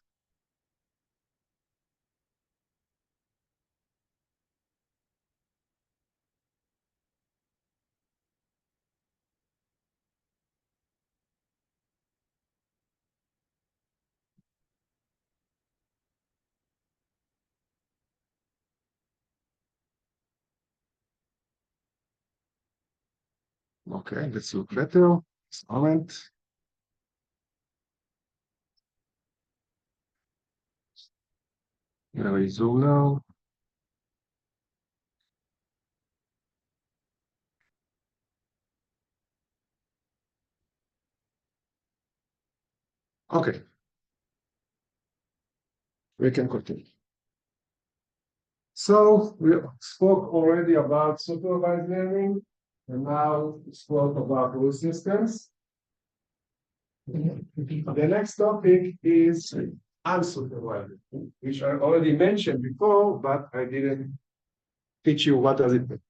S3: Okay, let's look better. This moment. Here is zoom now. Okay. We can continue. So we spoke already about supervised learning, and now we spoke about rule systems. The next topic is unsupervised, which I already mentioned before, but I didn't teach you what does it mean.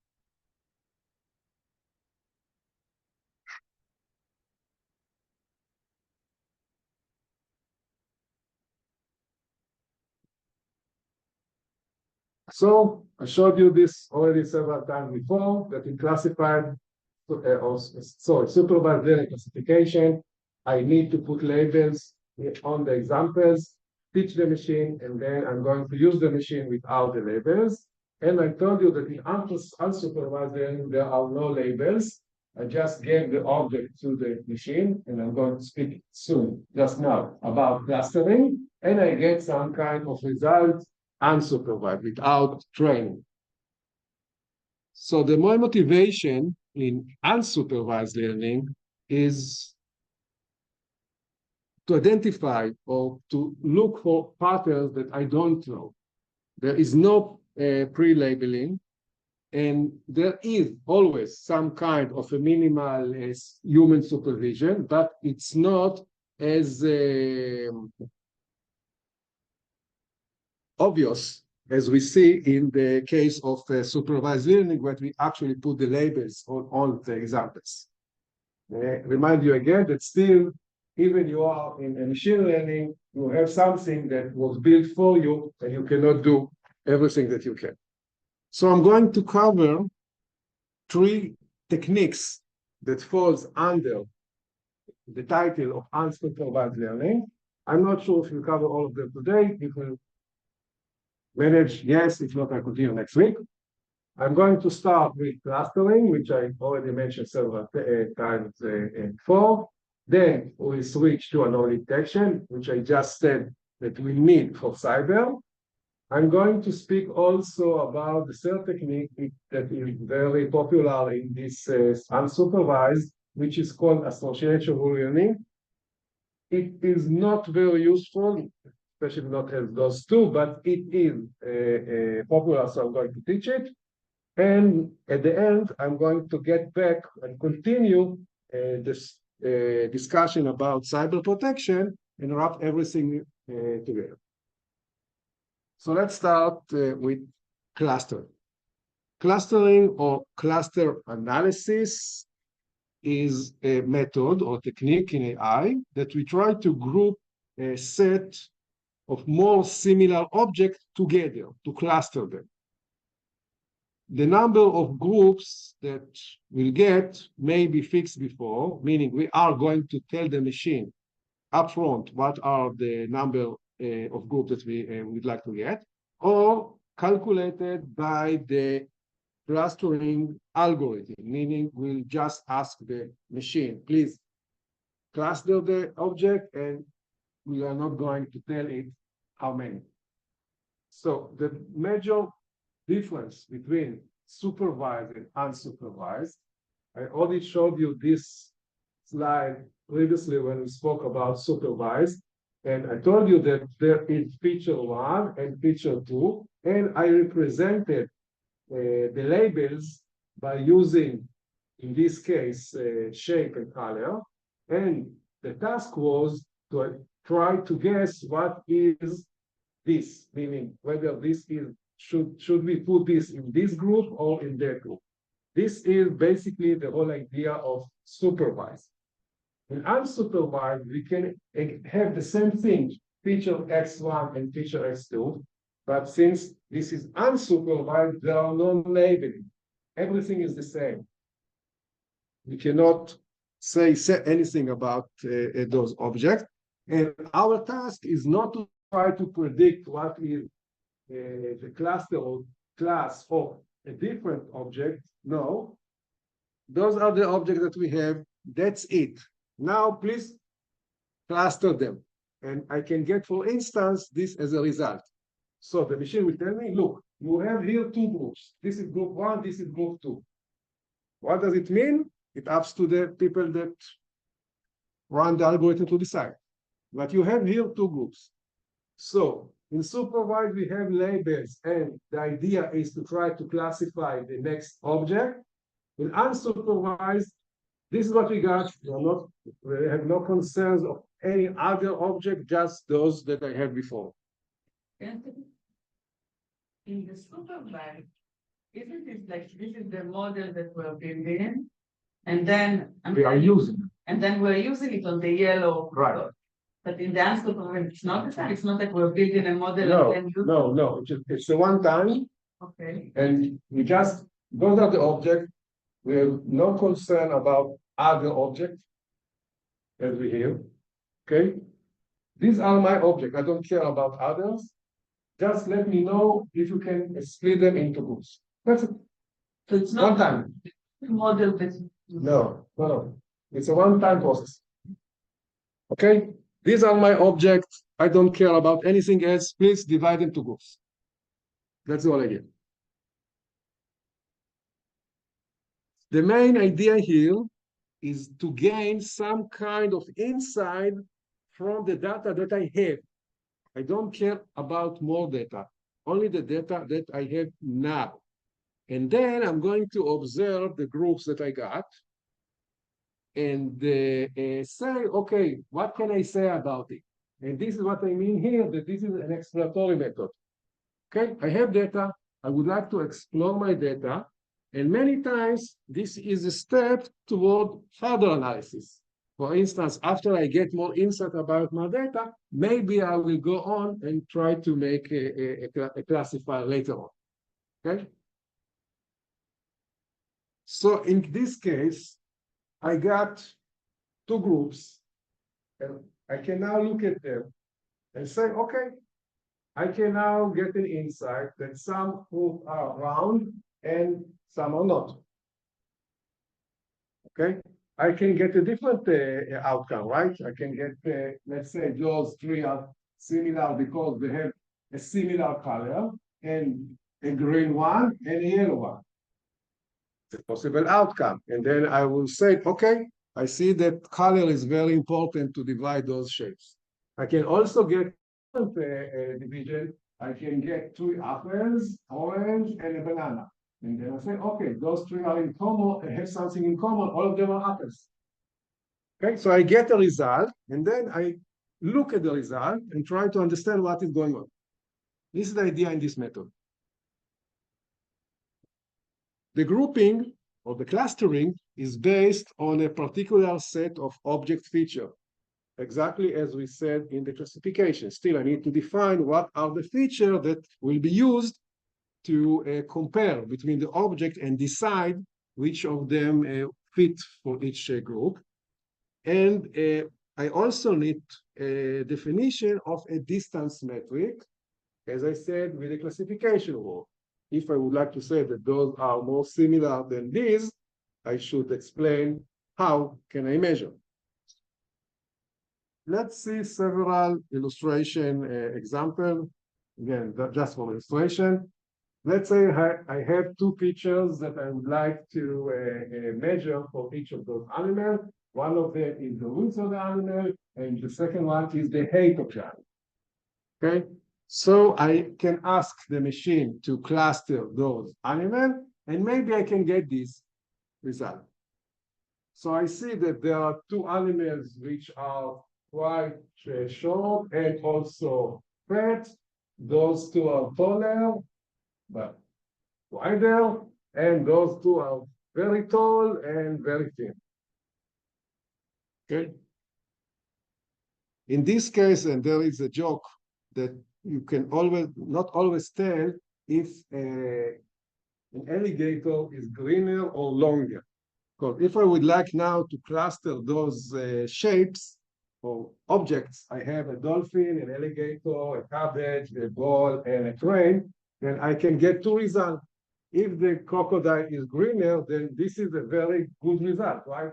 S3: So I showed you this already several times before, that we classified, supervised learning classification. I need to put labels on the examples, teach the machine, and then I'm going to use the machine without the labels. And I told you that in unsupervised learning, there are no labels. I just gave the object to the machine, and I'm going to speak soon, just now, about clustering, and I get some kind of result unsupervised, without training. So the main motivation in unsupervised learning is to identify or to look for patterns that I don't know. There is no pre-labeling, and there is always some kind of a minimal human supervision, but it's not as obvious as we see in the case of supervised learning, where we actually put the labels on the examples. Remind you again that still, even you are in machine learning, you have something that was built for you, and you cannot do everything that you can. So I'm going to cover 3 techniques that falls under the title of unsupervised learning. I'm not sure if we'll cover all of them today. If we manage, yes. If not, I'll continue next week. I'm going to start with clustering, which I already mentioned several times before. Then we switch to anomaly detection, which I just said that we need for cyber. I'm going to speak also about the third technique that is very popular in this unsupervised, which is called association rule learning. It is not very useful, especially not as those two, but it is popular, so I'm going to teach it. And at the end, I'm going to get back and continue this discussion about cyber protection and wrap everything together. So let's start with clustering. Clustering or cluster analysis is a method or technique in AI that we try to group a set of more similar objects together, to cluster them. The number of groups that we'll get may be fixed before, meaning we are going to tell the machine upfront what are the number of groups that we would like to get, or calculated by the clustering algorithm, meaning we'll just ask the machine, please cluster the object, and we are not going to tell it how many. So the major difference between supervised and unsupervised, I already showed you this slide previously when we spoke about supervised, and I told you that there is feature 1 and feature 2, and I represented the labels by using, in this case, shape and color, and the task was to try to guess what is this, meaning whether this is, should we put this in this group or in that group. This is basically the whole idea of supervised. In unsupervised, we can have the same thing, feature X1 and feature X2, but since this is unsupervised, there are no labeling. Everything is the same. We cannot say anything about those objects. And our task is not to try to predict what is the cluster or class of a different object. No, those are the objects that we have. That's it. Now, please cluster them. And I can get, for instance, this as a result. So the machine will tell me, look, you have here two groups. This is group one, this is group two. What does it mean? It's up to the people that run the algorithm to decide. But you have here two groups. So in supervised, we have labels, and the idea is to try to classify the next object. In unsupervised, this is what we got. We have no concerns of any other object, just those that I had before.
S5: In the supervised, isn't it like this is the model that we're building? And then
S3: We are using it.
S5: and then we're using it on the yellow.
S3: Right.
S5: But in the unsupervised, it's not the same. It's not like we're building a model
S3: No,
S5: and then use
S3: no. It's a one time,
S5: Okay.
S3: and we just those are the object. We have no concern about other objects as we hear. Okay, these are my objects. I don't care about others. Just let me know if you can split them into groups. That's it.
S5: So it's
S3: One
S5: not
S3: time.
S5: a model that.
S3: No. It's a one-time process. Okay, these are my objects. I don't care about anything else. Please divide them to groups. That's all I get. The main idea here is to gain some kind of insight from the data that I have. I don't care about more data, only the data that I have now. And then I'm going to observe the groups that I got and say, okay, what can I say about it? And this is what I mean here, that this is an exploratory method. Okay, I have data. I would like to explore my data. And many times, this is a step toward further analysis. For instance, after I get more insight about my data, maybe I will go on and try to make a classifier later on. Okay? So in this case, I got two groups, and I can now look at them and say, okay, I can now get an insight that some groups are round and some are not. Okay, I can get a different outcome, right? I can get, let's say, those three are similar because they have a similar color, and a green one and a yellow one. It's a possible outcome. And then I will say, okay, I see that color is very important to divide those shapes. I can also get division. I can get 3 apples, orange, and a banana. And then I say, okay, those 3 are in common, have something in common, all of them are apples. Okay, so I get a result, and then I look at the result and try to understand what is going on. This is the idea in this method. The grouping or the clustering is based on a particular set of object features, exactly as we said in the classification. Still, I need to define what are the features that will be used to compare between the object and decide which of them fit for each group. And I also need a definition of a distance metric, as I said, with a classification rule. If I would like to say that those are more similar than these, I should explain how can I measure. Let's see several illustration examples. Again, just for illustration. Let's say I have 2 features that I would like to measure for each of those animals. One of them is the width of the animal, and the second one is the height of the animal. Okay, so I can ask the machine to cluster those animals, and maybe I can get this result. So I see that there are 2 animals which are quite short and also fat. Those 2 are taller, but wider, and those 2 are very tall and very thin. Okay. In this case, and there is a joke that you can not always tell if an alligator is greener or longer. Because if I would like now to cluster those shapes or objects, I have a dolphin, an alligator, a cabbage, a ball, and a train, then I can get 2 results. if the crocodile is greener, then this is a very good result, right?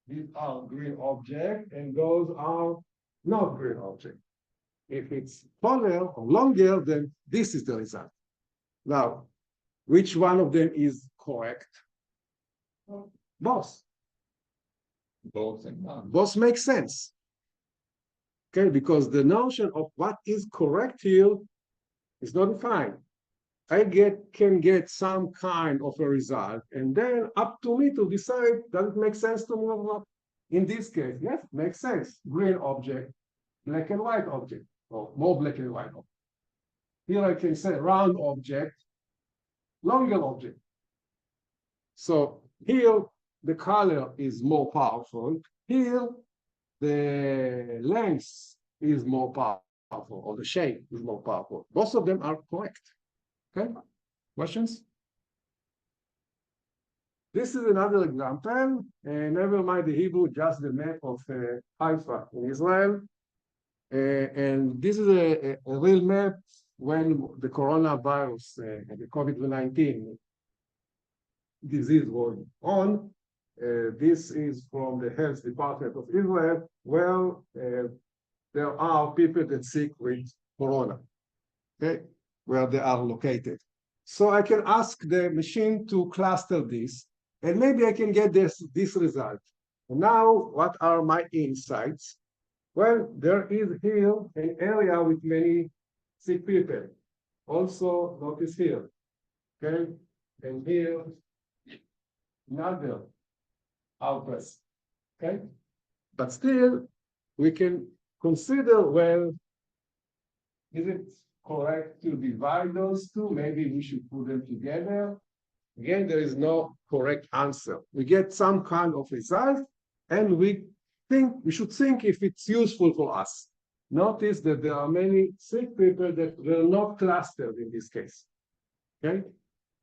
S3: These are green objects, and those are not green objects. If it's taller or longer, then this is the result. Now, which one of them is correct? Both.
S1: Both and none.
S3: Both make sense. Okay, because the notion of what is correct here is not defined. I can get some kind of a result, and then up to me to decide, does it make sense to me or not? In this case, yes, makes sense. Green object, black and white object, or more black and white object. Here I can say round object, longer object. So here the color is more powerful. Here the length is more powerful, or the shape is more powerful. Both of them are correct. Okay, questions? This is another example, and never mind the Hebrew, just the map of Haifa in Israel. And this is a real map when the coronavirus, the COVID-19 disease was on. This is from the health department of Israel, where there are people that sick with corona, okay, where they are located. So I can ask the machine to cluster this, and maybe I can get this result. Now, what are my insights? Well, there is here an area with many sick people. Also, notice here, okay, and here another outbreak, okay? But still, we can consider, well, is it correct to divide those two? Maybe we should put them together. Again, there is no correct answer. We get some kind of result, and we should think if it's useful for us. Notice that there are many sick people that were not clustered in this case, okay?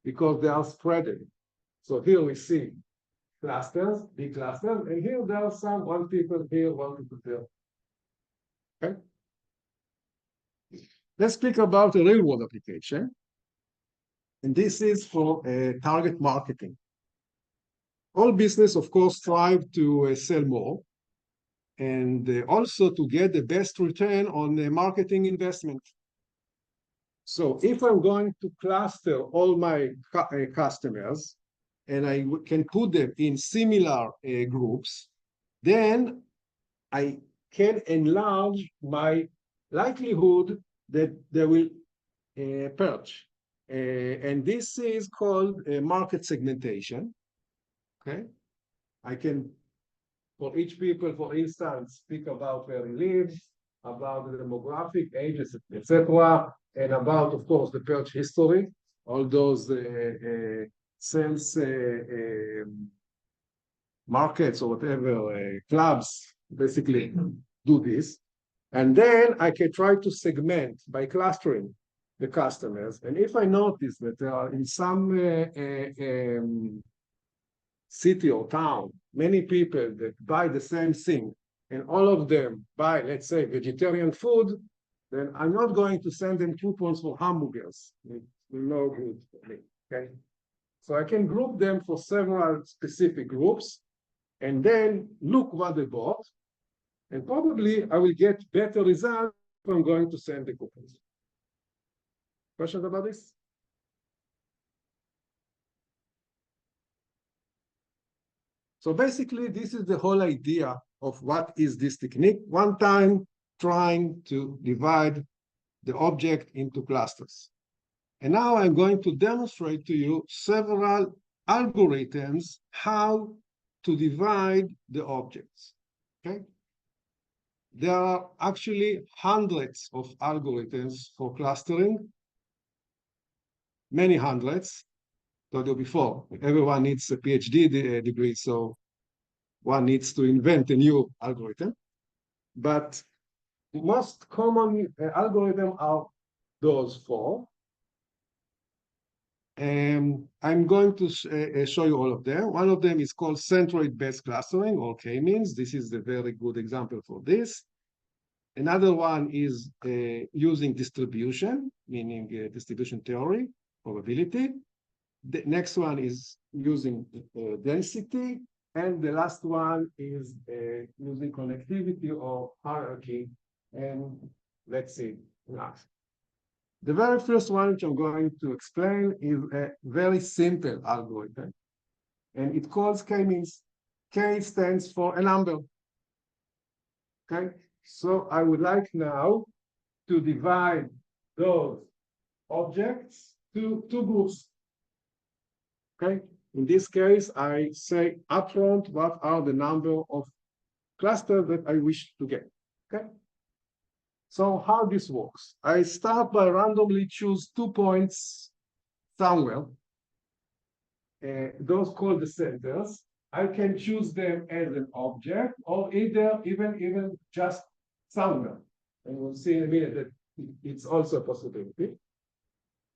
S3: Because they are spreading. So here we see clusters, big clusters, and here there are some, one people here, one people there. Okay? Let's speak about a real world application. And this is for target marketing. All business, of course, strive to sell more, and also to get the best return on the marketing investment. So if I'm going to cluster all my customers, and I can put them in similar groups, then I can enlarge my likelihood that they will purchase. And this is called market segmentation. Okay, I can, for each people, for instance, speak about where he lives, about the demographic, ages, etc., and about, of course, the purchase history, all those sales markets or whatever clubs basically do this. And then I can try to segment by clustering the customers. And if I notice that there are in some city or town, many people that buy the same thing, and all of them buy, let's say, vegetarian food, then I'm not going to send them coupons for hamburgers. It's no good for me, okay? So I can group them for several specific groups, and then look what they bought, and probably I will get better results if I'm going to send the coupons. Questions about this? So basically, this is the whole idea of what is this technique. One time trying to divide the object into clusters. And now I'm going to demonstrate to you several algorithms how to divide the objects, okay? There are actually hundreds of algorithms for clustering, many hundreds. Told you before, everyone needs a PhD degree, so one needs to invent a new algorithm. But the most common algorithm are those four. I'm going to show you all of them. One of them is called centroid-based clustering, or K-means. This is a very good example for this. Another one is using distribution, meaning distribution theory, probability. The next one is using density, and the last one is using connectivity or hierarchy. And let's see next. The very first one, which I'm going to explain, is a very simple algorithm, and it calls k-means. K stands for a number. Okay, so I would like now to divide those objects to two groups. Okay, in this case, I say upfront what are the number of clusters that I wish to get. Okay, so how this works? I start by randomly choose 2 points somewhere. Those called the centers. I can choose them as an object or even just somewhere. And we'll see in a minute that it's also a possibility.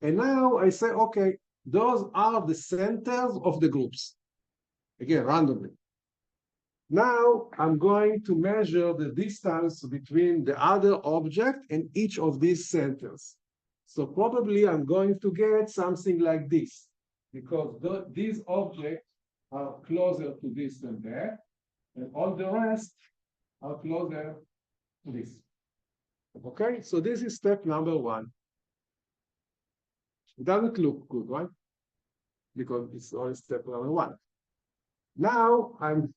S3: And now I say, okay, those are the centers of the groups. Again, randomly. Now I'm going to measure the distance between the other object and each of these centers. So probably I'm going to get something like this, because these objects are closer to this than that, and all the rest are closer to this. Okay, so this is step number 1. It doesn't look good, right? Because it's only step number 1. Now I'm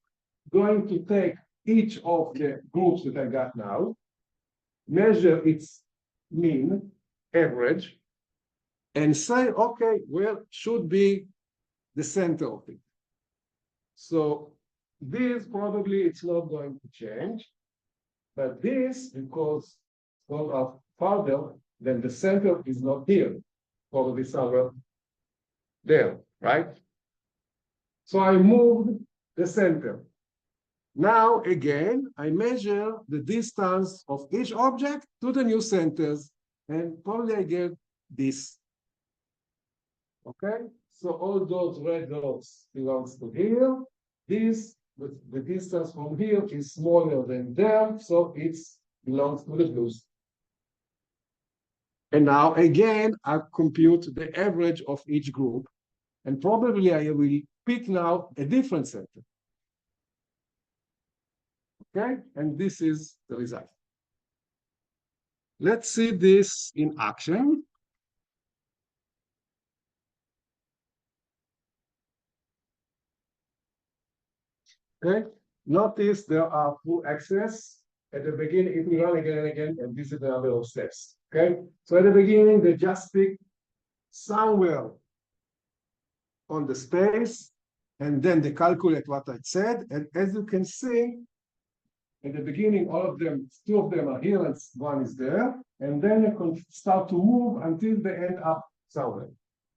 S3: going to take each of the groups that I got now, measure its mean, average, and say, okay, where should be the center of it? So this probably it's not going to change, but this, because those are farther, then the center is not here, probably somewhere there, right? So I moved the center. Now, again, I measure the distance of each object to the new centers, and probably I get this. Okay, so all those red dots belongs to here. This, the distance from here is smaller than there, so it belongs to the blues. And now, again, I compute the average of each group, and probably I will pick now a different center. Okay, and this is the result. Let's see this in action. Okay, notice there are 2 axes. At the beginning, it will run again and again, and this is the number of steps. Okay, so at the beginning, they just pick somewhere on the space, and then they calculate what I said. And as you can see, at the beginning, all of them, 2 of them are here, and 1 is there. And then you can start to move until they end up somewhere.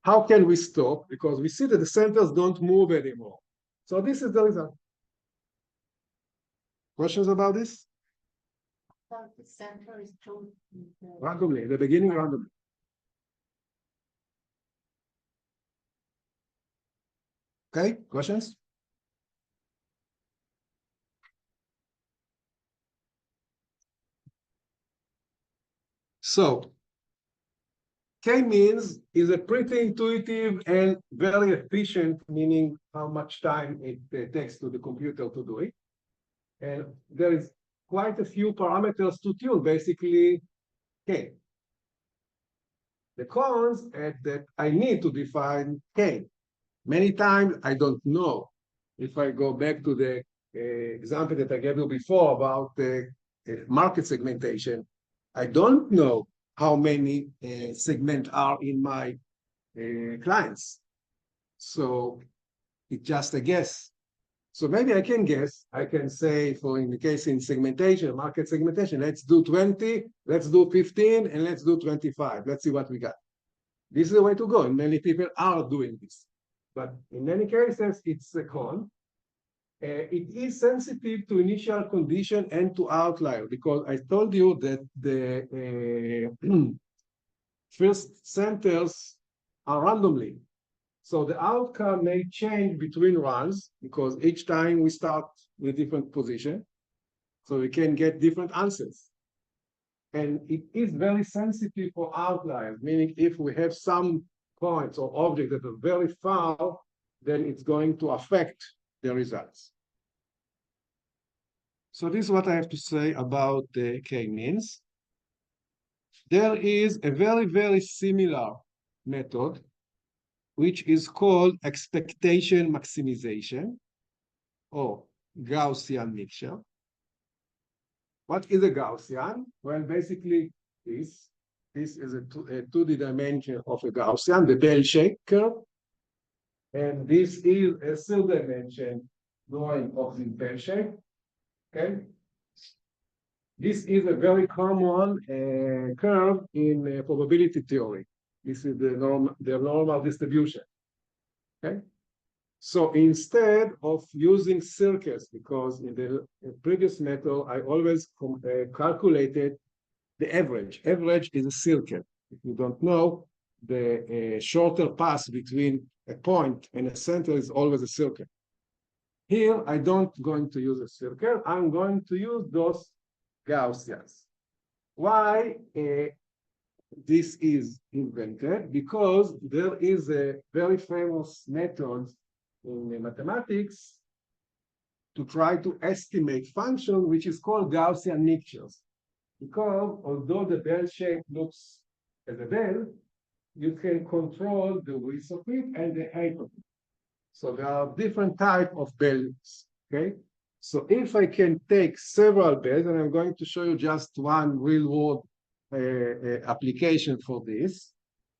S3: How can we stop? Because we see that the centers don't move anymore. So this is the result. Questions about this?
S2: The center is chosen.
S3: Randomly, at the beginning, randomly. Okay, questions? So, k-means is a pretty intuitive and very efficient, meaning how much time it takes to the computer to do it. And there is quite a few parameters to tune, basically k. The cons is that I need to define k. Many times I don't know. If I go back to the example that I gave you before about the market segmentation, I don't know how many segments are in my clients. So it's just a guess. So maybe I can guess. I can say, for in the case in segmentation, market segmentation, let's do 20, let's do 15, and let's do 25. Let's see what we got. This is the way to go, and many people are doing this. But in many cases, it's a con. It is sensitive to initial condition and to outlier, because I told you that the first centers are randomly. So the outcome may change between runs, because each time we start with different position, so we can get different answers. And it is very sensitive for outliers, meaning if we have some points or objects that are very far, then it's going to affect the results. So this is what I have to say about the k-means. There is a very, very similar method, which is called expectation maximization or Gaussian mixture. What is a Gaussian? Well, basically, this is a 2D dimension of a Gaussian, the bell-shaped curve. And this is a third dimension drawing of the bell shape. Okay. This is a very common curve in probability theory. This is the normal distribution. Okay. So instead of using circles, because in the previous method, I always calculated the average. Average is a circle. If you don't know, the shorter path between a point and a center is always a circle. Here, I don't going to use a circle. I'm going to use those Gaussians. Why this is invented? Because there is a very famous method in mathematics to try to estimate function, which is called Gaussian mixtures. Because although the bell shape looks as a bell, you can control the width of it and the height of it. So there are different types of bells, okay? So if I can take several bells, and I'm going to show you just one real-world application for this.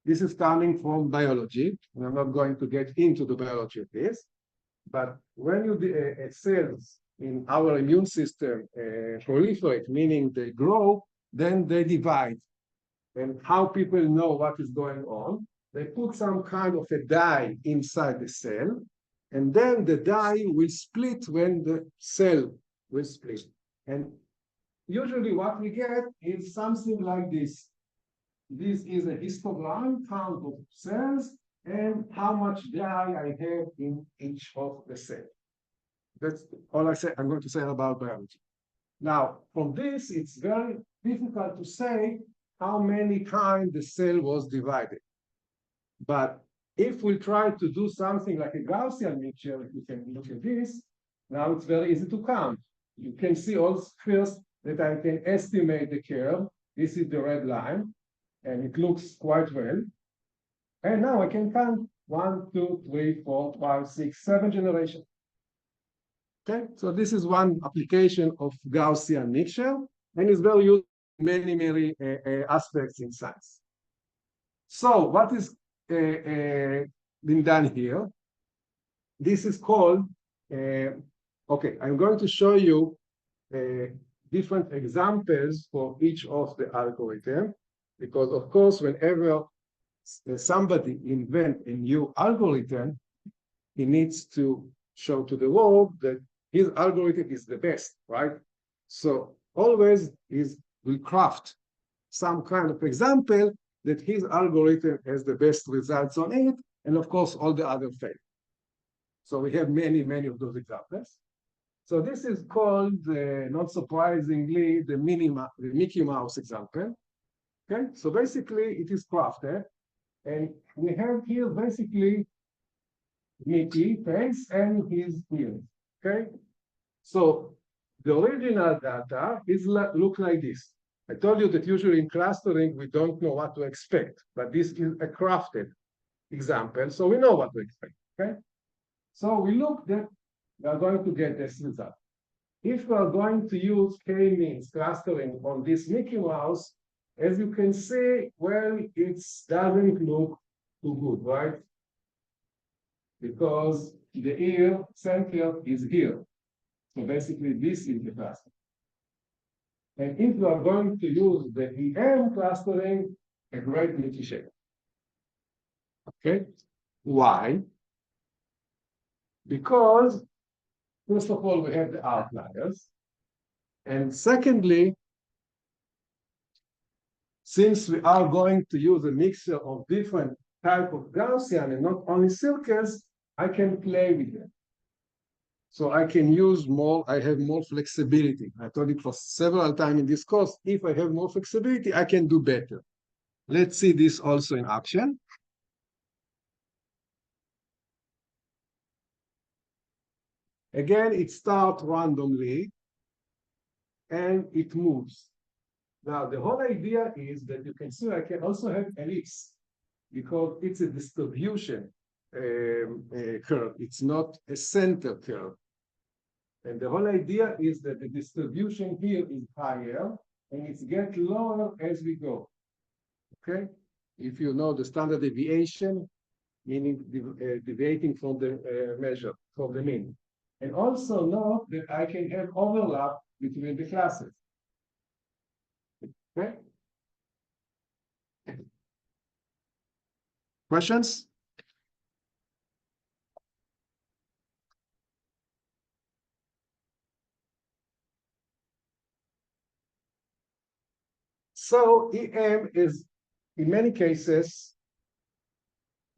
S3: This is coming from biology, and I'm not going to get into the biology of this. But when you cells in our immune system proliferate, meaning they grow, then they divide. And how people know what is going on, they put some kind of a dye inside the cell, and then the dye will split when the cell will split. And usually what we get is something like this. This is a histogram count of cells and how much dye I have in each of the cells. That's all I'm going to say about biology. Now, from this, it's very difficult to say how many times the cell was divided. But if we try to do something like a Gaussian mixture, if you can look at this, now it's very easy to count. You can see also first that I can estimate the curve. This is the red line, and it looks quite well. And now I can count 1, 2, 3, 4, 5, 6, 7 generations. Okay, so this is one application of Gaussian mixture, and it's very used in many, many aspects in science. So what is been done here? This is called, okay, I'm going to show you different examples for each of the algorithm, because of course, whenever somebody invents a new algorithm, he needs to show to the world that his algorithm is the best, right? So always will craft some kind of example that his algorithm has the best results on it, and of course, all the other fail. So we have many, many of those examples. So this is called, not surprisingly, the Mickey Mouse example. Okay, so basically it is crafted, and we have here basically Mickey face and his ears. Okay, so the original data is look like this. I told you that usually in clustering we don't know what to expect, but this is a crafted example, so we know what to expect. Okay, so we look that we are going to get this result. If we are going to use k-means clustering on this Mickey Mouse, as you can see, well, it doesn't look too good, right? Because the ear center is here. So basically, this is the cluster. And if you are going to use the EM clustering, a great Mickey shape. Okay, why? Because first of all, we have the outliers. And secondly, since we are going to use a mixture of different type of Gaussian and not only circles, I can play with them. So I can use more, I have more flexibility. I told it for several times in this course, if I have more flexibility, I can do better. Let's see this also in action. Again, it starts randomly and it moves. Now, the whole idea is that you can see I can also have ellipse because it's a distribution curve. It's not a center curve. And the whole idea is that the distribution here is higher and it gets lower as we go. Okay? If you know the standard deviation, meaning deviating from the measure, from the mean. And also know that I can have overlap between the classes. Okay? Questions? So EM is, in many cases,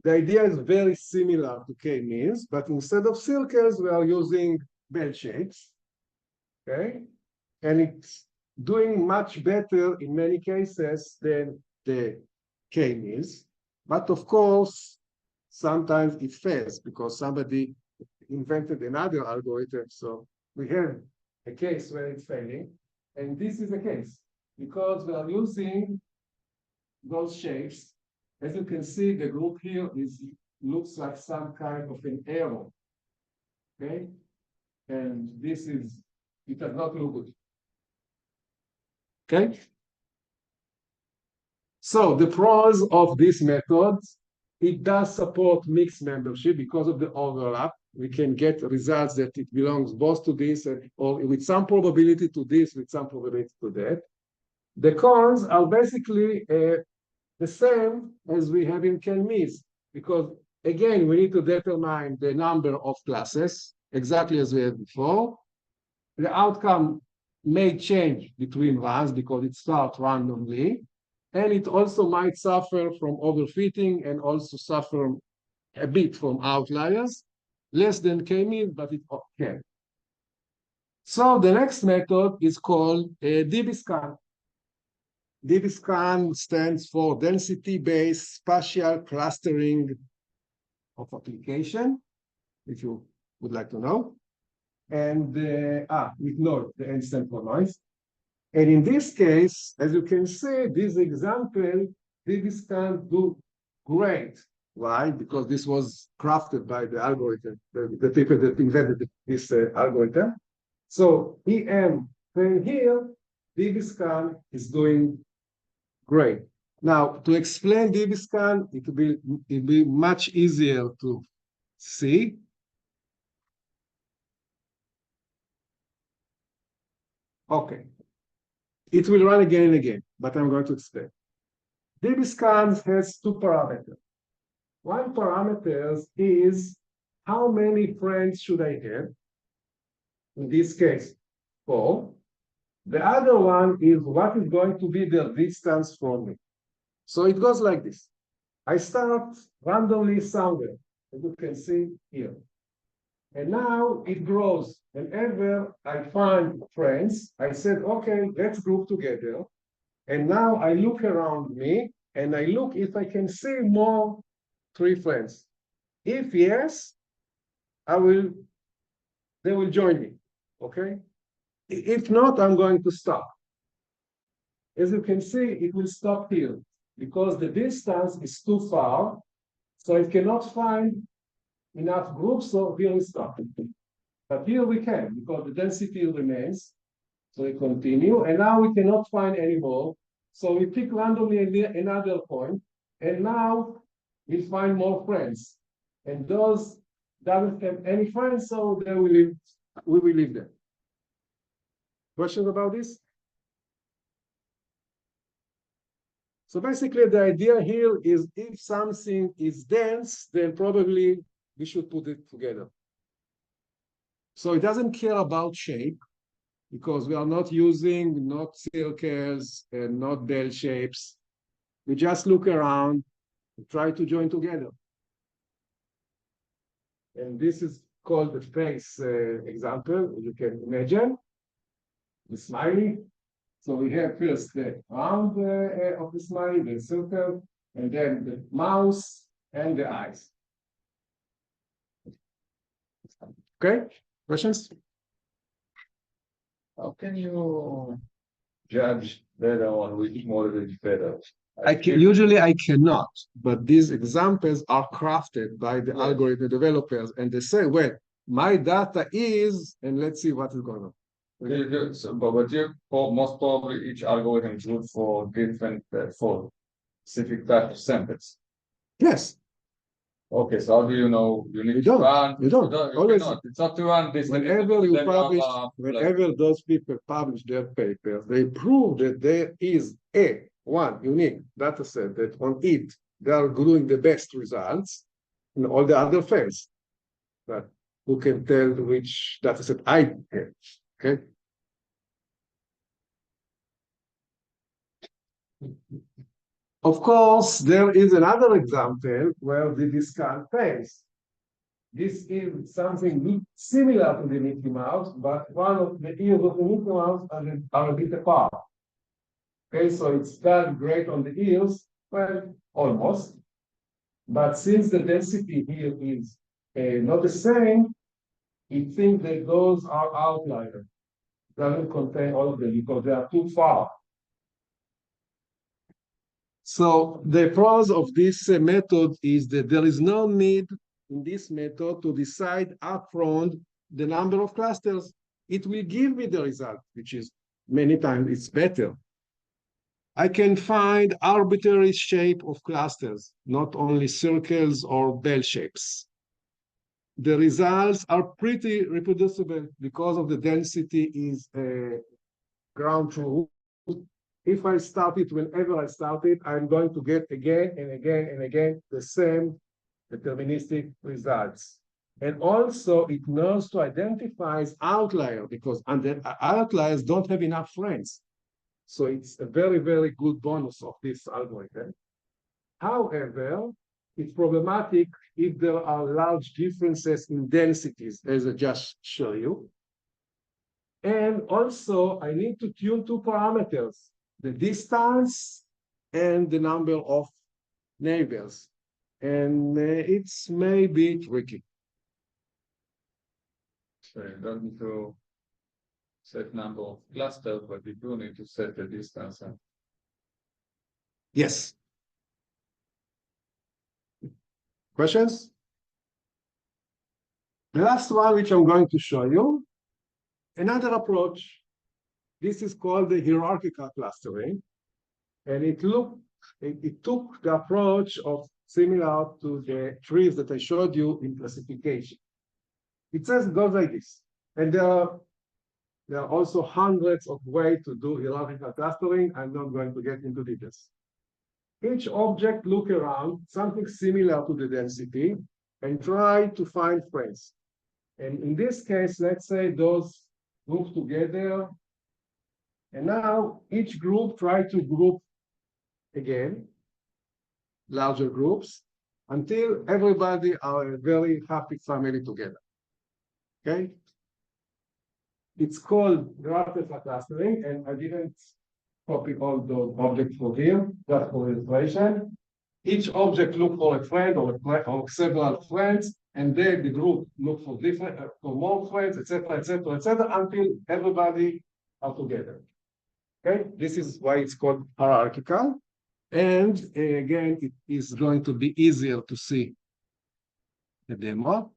S3: the idea is very similar to K-means, but instead of circles, we are using bell shapes. Okay? And it's doing much better in many cases than the K-means. But of course, sometimes it fails because somebody invented another algorithm. So we have a case where it's failing. And this is the case because we are using those shapes. As you can see, the group here looks like some kind of an arrow. Okay? And this is, it does not look good. Okay? So the pros of this method, it does support mixed membership because of the overlap. We can get results that it belongs both to this or with some probability to this, with some probability to that. The cons are basically the same as we have in K-means, because again, we need to determine the number of classes, exactly as we had before. The outcome may change between runs because it starts randomly. And it also might suffer from overfitting and also suffer a bit from outliers, less than K-means, but it can. So the next method is called DBSCAN. DBSCAN stands for density-based spatial clustering of application, if you would like to know. And with noise, the N stands for noise. And in this case, as you can see, this example, DBSCAN do great. Why? Because this was crafted by the algorithm, the people that invented this algorithm. So EM here, DBSCAN is doing great. Now, to explain DBSCAN, it will be much easier to see. Okay. It will run again and again, but I'm going to explain. DBSCAN has two parameters. One parameter is how many friends should I have? In this case, 4. The other one is what is going to be the distance from me. So it goes like this. I start randomly somewhere, as you can see here. And now it grows. Whenever I find friends, I said, okay, let's group together. And now I look around me and I look if I can see more 3 friends. If yes, they will join me, okay? If not, I'm going to stop. As you can see, it will stop here because the distance is too far, so it cannot find enough groups, so here we stop. But here we can, because the density remains, so we continue, and now we cannot find any more, so we pick randomly another point, and now we find more friends. And those doesn't have any friends, so they will leave, we will leave them. Questions about this? So basically, the idea here is if something is dense, then probably we should put it together. So it doesn't care about shape because we are not using not circles and not bell shapes. We just look around and try to join together. And this is called the face example, you can imagine. The smiley. So we have first the round of the smiley, the circle, and then the mouse and the eyes. Okay, Questions?
S1: How can you judge better on which model is better?
S3: Usually I cannot, but these examples are crafted by the
S1: Yes.
S3: algorithm developers, and they say, well, my data is, and let's see what is going on.
S1: Most probably each algorithm is good for different, for specific type of samples.
S3: Yes,
S1: Okay, so how do you know you need
S3: You
S1: to
S3: don't.
S1: run?
S3: You don't. Always-
S1: cannot. It's not to run this.
S3: whenever you
S1: then
S3: publish,
S1: like-
S3: whenever those people publish their papers, they prove that there is one unique data set that on it they are doing the best results, and all the other fails. But who can tell which data set I have? Okay. Of course, there is another example where the discount fails. This is something similar to the Mickey Mouse, but one of the ears of the Mickey Mouse are a bit apart. Okay, so it's done great on the ears, well, almost. But since the density here is not the same, it thinks that those are outliers. Doesn't contain all of them because they are too far. So the pros of this method is that there is no need in this method to decide upfront the number of clusters. It will give me the result, which is many times it's better. I can find arbitrary shape of clusters, not only circles or bell shapes. The results are pretty reproducible because of the density is ground truth. If I start it whenever I start it, I'm going to get again and again and again the same deterministic results. And also it knows to identify outliers because outliers don't have enough friends. So it's a very, very good bonus of this algorithm. However, it's problematic if there are large differences in densities, as I just showed you. And also, I need to tune two parameters, the distance and the number of neighbors. And it's maybe tricky.
S1: So you don't need to set number of clusters, but you do need to set the distance.
S3: Yes. Questions? The last one, which I'm going to show you, another approach. This is called the hierarchical clustering. And it took the approach of similar to the trees that I showed you in classification. It goes like this. And there are also hundreds of ways to do hierarchical clustering. I'm not going to get into details. Each object look around something similar to the density and try to find friends. And in this case, let's say those group together. And now each group try to group again, larger groups, until everybody are a very happy family together. Okay? It's called hierarchical clustering, and I didn't copy all those objects for here, just for illustration. Each object look for a friend or several friends, and then the group look for for more friends, etc., etc., etc., until everybody are together. Okay, this is why it's called hierarchical. And again, it is going to be easier to see the demo.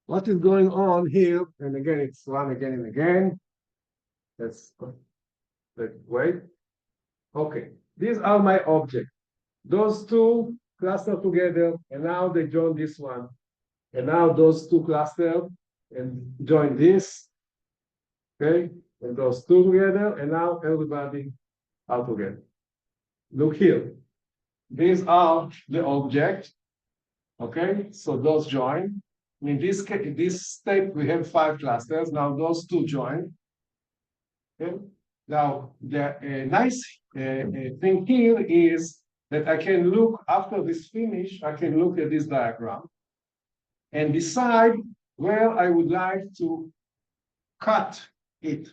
S3: What is going on here? And again, it's run again and again. Let's wait. Okay, these are my objects. Those two cluster together, and now they join this one. And now those two cluster and join this. Okay, and those two together, and now everybody are together. Look here. These are the object. Okay, so those join. In this step, we have 5 clusters. Now those two join. Okay. Now the nice thing here is that I can look after this finish. I can look at this diagram and decide where I would like to cut it.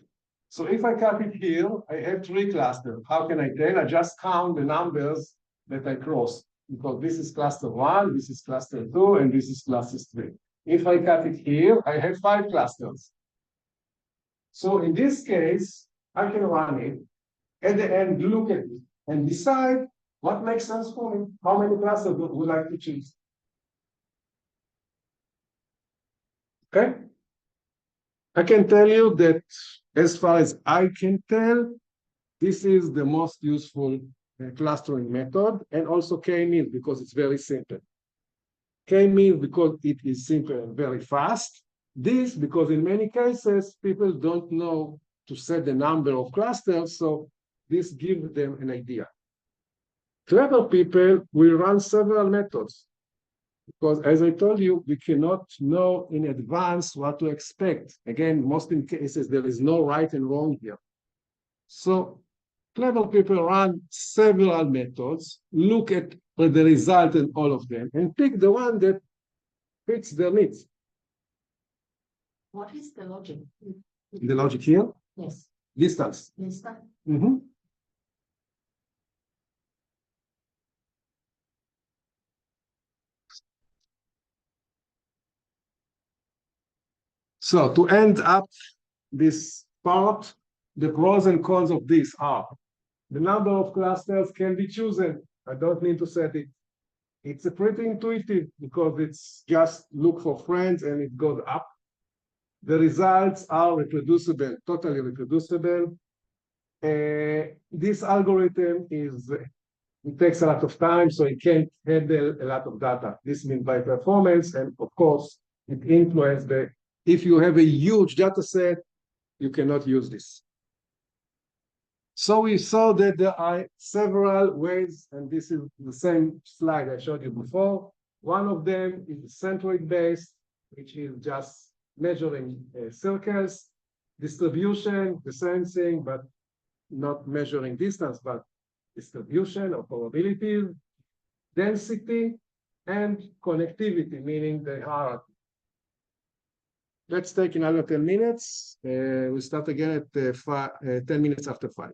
S3: So if I cut it here, I have 3 clusters. How can I tell? I just count the numbers that I cross, because this is cluster 1, this is cluster 2, and this is cluster 3. If I cut it here, I have 5 clusters. So in this case, I can run it, at the end, look at it, and decide what makes sense for me. How many clusters would I like to choose? Okay? I can tell you that as far as I can tell, this is the most useful clustering method, and also K-means because it's very simple. K-means because it is simple and very fast. This because in many cases, people don't know to set the number of clusters, so this gives them an idea. Clever people will run several methods because, as I told you, we cannot know in advance what to expect. Again, most in cases, there is no right and wrong here. So clever people run several methods, look at the result in all of them, and pick the one that fits their needs.
S2: What is the logic?
S3: The logic here,
S2: Yes,
S3: distance.
S2: is that
S3: Mhm. So to end up this part, the pros and cons of this are the number of clusters can be chosen. I don't need to set it. It's a pretty intuitive because it's just look for friends and it goes up. The results are reproducible, totally reproducible. This algorithm it takes a lot of time, so it can't handle a lot of data. This means by performance, and of course, it influences if you have a huge data set, you cannot use this. So we saw that there are several ways, and this is the same slide I showed you before. One of them is centroid based, which is just measuring circles, distribution, the same thing, but not measuring distance, but distribution or probabilities, density, and connectivity, meaning the hierarchy. Let's take another 10 minutes. We'll start again at 10 minutes after 5.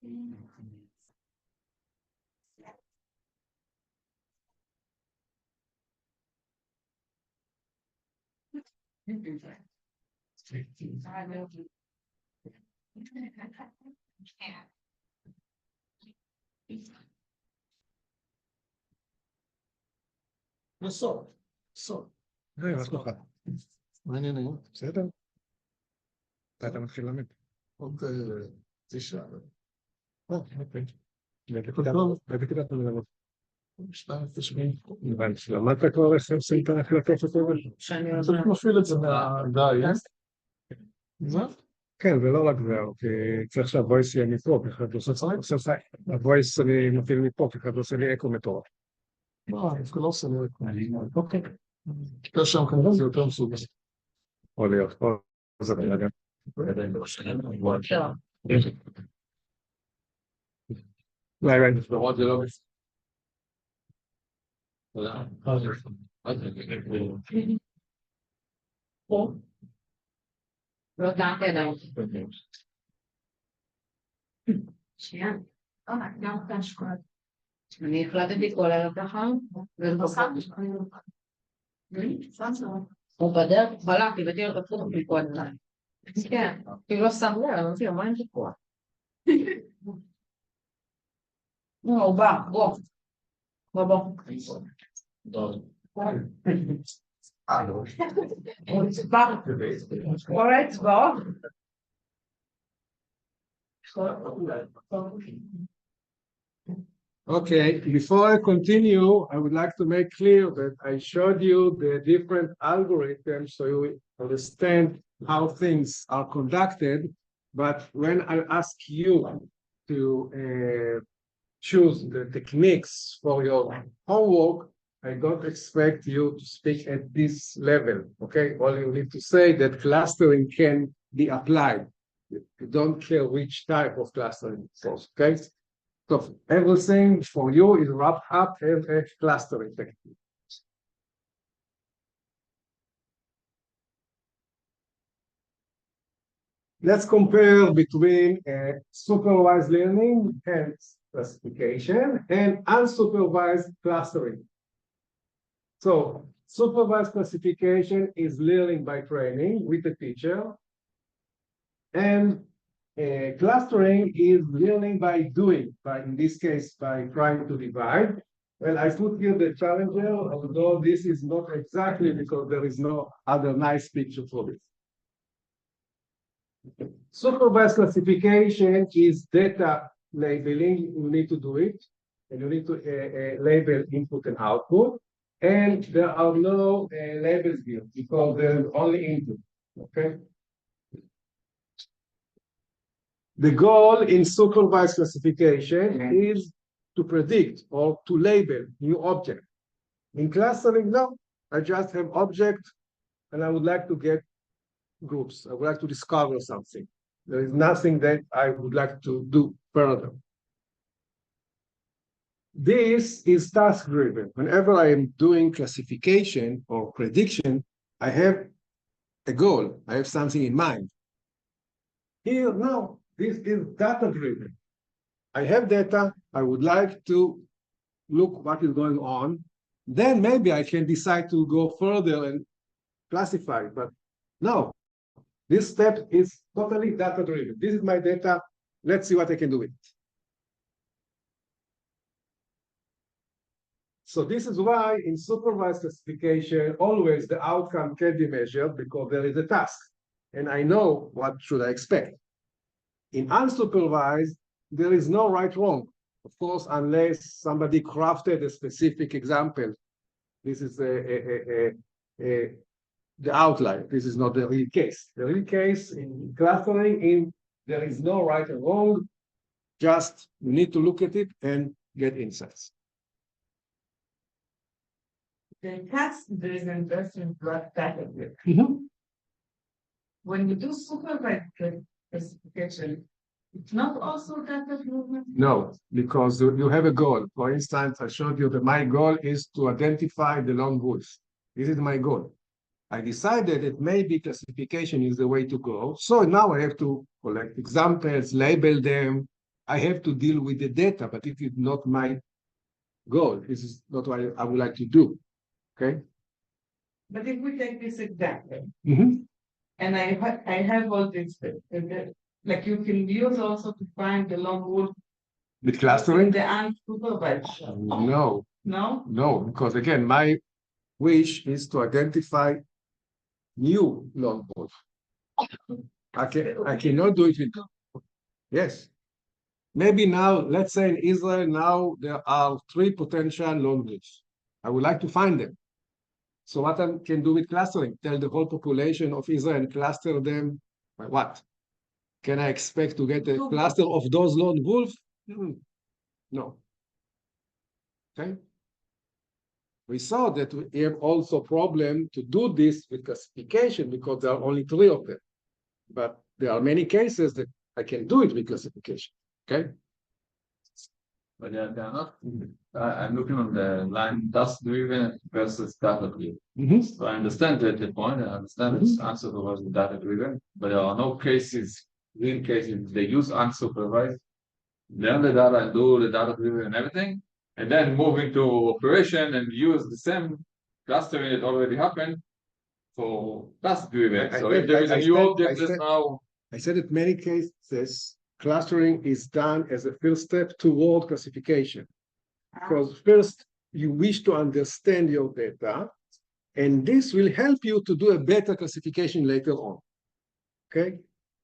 S3: היי, מה שלומך? מעניין היום, בסדר? אתה מתחיל ללמד. עוד תשעה. אוקיי. בכיתת מלמד. למדת כבר איך עושים את ההקלטות הטובות?
S1: צריך להפעיל את זה מהדייס.
S3: כן, ולא רק זה, צריך שהוויס יהיה מפה, הוויס אני מפעיל מפה, כי אחד עושה לי אקו מטורף.
S1: לא עושה לי אקו. אוקיי. כיתה שם כנראה זה יותר מסוגל.
S3: יכול להיות, זה בידע. ביי.
S1: זה לא בסדר.
S4: לא דעת עדיין.
S2: שנייה. גם כאן שקולה.
S4: אני החלטתי כל ערב ככה, הוא בדרך חלק, הבאתי לו את הפוך מקודם. כן, כאילו לא שם לב, אמרתי לו, מה עם תקוע? הוא בא, בוא. בוא. הוא נצבע. כל האצבעות.
S3: Okay, before I continue, I would like to make clear that I showed you the different algorithms so you understand how things are conducted. But when I ask you to choose the techniques for your homework, I don't expect you to speak at this level, okay? All you need to say that clustering can be applied. You don't care which type of clustering, okay? So everything for you is wrapped up as a clustering technique. Let's compare between supervised learning and classification and unsupervised clustering. So supervised classification is learning by training with the teacher, and clustering is learning by doing, in this case, by trying to divide. Well, I put here the challenger, although this is not exactly because there is no other nice picture for this. Supervised classification is data labeling. You need to do it, and you need to label input and output. And there are no labels here because there's only input, okay? The goal in supervised classification is to predict or to label new object. In clustering, no, I just have object and I would like to get groups. I would like to discover something. There is nothing that I would like to do further. This is task driven. Whenever I am doing classification or prediction, I have a goal. I have something in mind. Here, no, this is data driven. I have data. I would like to look what is going on. Then maybe I can decide to go further and classify, but no, this step is totally data driven. This is my data. Let's see what I can do with it. So this is why in supervised classification, always the outcome can be measured because there is a task and I know what should I expect. In unsupervised, there is no right wrong. Of course, unless somebody crafted a specific example. This is the outline. This is not the real case. The real case in clustering, there is no right and wrong. Just you need to look at it and get insights.
S5: The task-driven versus data-driven. When you do supervised classification, it's not also data-driven?
S3: No, because you have a goal. For instance, I showed you that my goal is to identify the lone wolves. This is my goal. I decided that maybe classification is the way to go. So now I have to collect examples, label them, I have to deal with the data, but it is not my goal. This is not what I would like to do. Okay.
S5: But if we take this example,
S3: Mhm.
S5: and I have all this, like you can use also to find the lone wolf
S3: With
S5: in
S3: clustering?
S5: the unsupervised.
S3: No,
S5: No?
S3: no, because again, my wish is to identify new lone wolf. I cannot do it with, yes. Maybe now, let's say in Israel now there are 3 potential lone wolves. I would like to find them. So what I can do with clustering? Tell the whole population of Israel and cluster them by what? Can I expect to get a cluster of those lone wolves? No. Okay. We saw that we have also problem to do this with classification because there are only 3 of them. But there are many cases that I can do it with classification. Okay.
S1: But they are not. I'm looking on the line task-driven versus data-driven.
S3: Mhm.
S1: So I understand that the point. I understand it's unsupervised data-driven, but there are no cases, real cases. They use unsupervised, learn the data and do the data-driven and everything, and then move into operation and use the same clustering that already happened for task-driven. So if there is a new object that's now.
S3: I said that many cases, clustering is done as a first step toward classification. Because first, you wish to understand your data, and this will help you to do a better classification later on. Okay?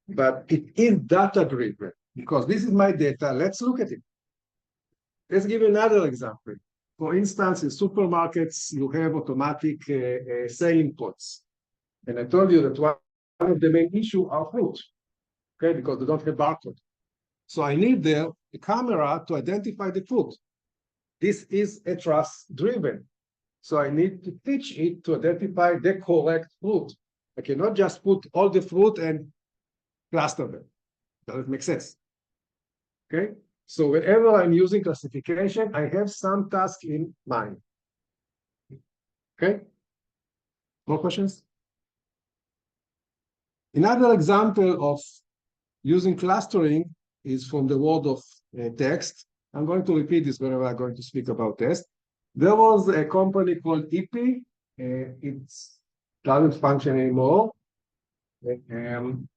S3: But it is data-driven, because this is my data. Let's look at it. Let's give another example. For instance, in supermarkets, you have automatic selling points. And I told you that one of the main issues are fruit, okay, because they don't have barcode. So I need there a camera to identify the fruit. This is a trust-driven. So I need to teach it to identify the correct fruit. I cannot just put all the fruit and cluster them. Doesn't make sense. Okay? So whenever I'm using classification, I have some task in mind. Okay? More questions? Another example of using clustering is from the world of text. I'm going to repeat this whenever I'm going to speak about text. There was a company called EP. It doesn't function anymore.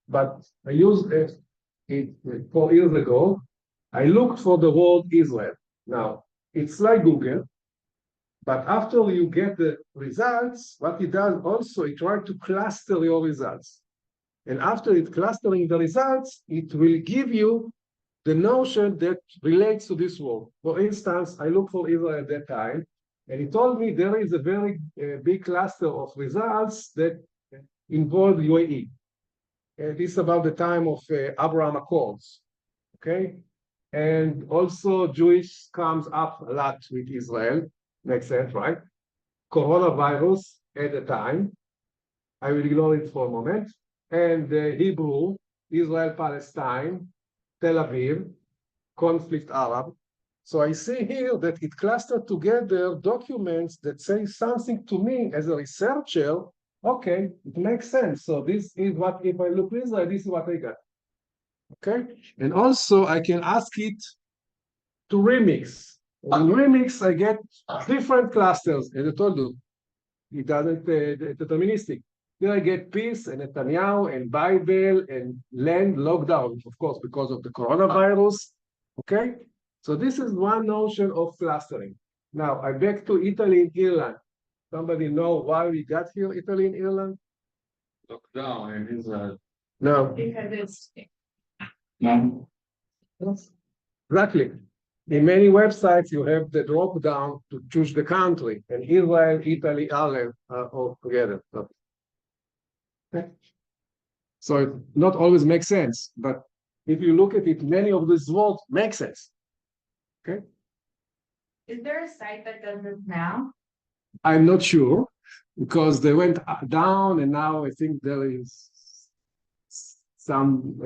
S3: But I used it 4 years ago. I looked for the word Israel. Now, it's like Google, but after you get the results, what it does also, it tries to cluster your results. And after it clustering the results, it will give you the notion that relates to this word. For instance, I looked for Israel at that time, and it told me there is a very big cluster of results that involve UAE. This is about the time of Abraham Accords, okay? And also Jewish comes up a lot with Israel, makes sense, right? Coronavirus at the time, I will ignore it for a moment, and Hebrew, Israel, Palestine, Tel Aviv, conflict Arab. So I see here that it clustered together documents that say something to me as a researcher. Okay, it makes sense. So this is what, if I look Israel, this is what I got. Okay, and also I can ask it to remix. In remix, I get different clusters, as I told you. It doesn't deterministic. Then I get peace and Netanyahu and Bible and land lockdown, of course, because of the coronavirus. Okay, so this is one notion of clustering. Now I back to Italy and Ireland. Somebody know why we got here, Italy and Ireland?
S1: Lockdown in Israel.
S3: No.
S2: Because it's.
S3: Exactly. In many websites, you have the drop down to choose the country, and Israel, Italy, Ireland are all together. Okay. So it not always makes sense, but if you look at it, many of these words make sense. Okay.
S2: Is there a site that does this now?
S3: I'm not sure because they went down, and now I think there is some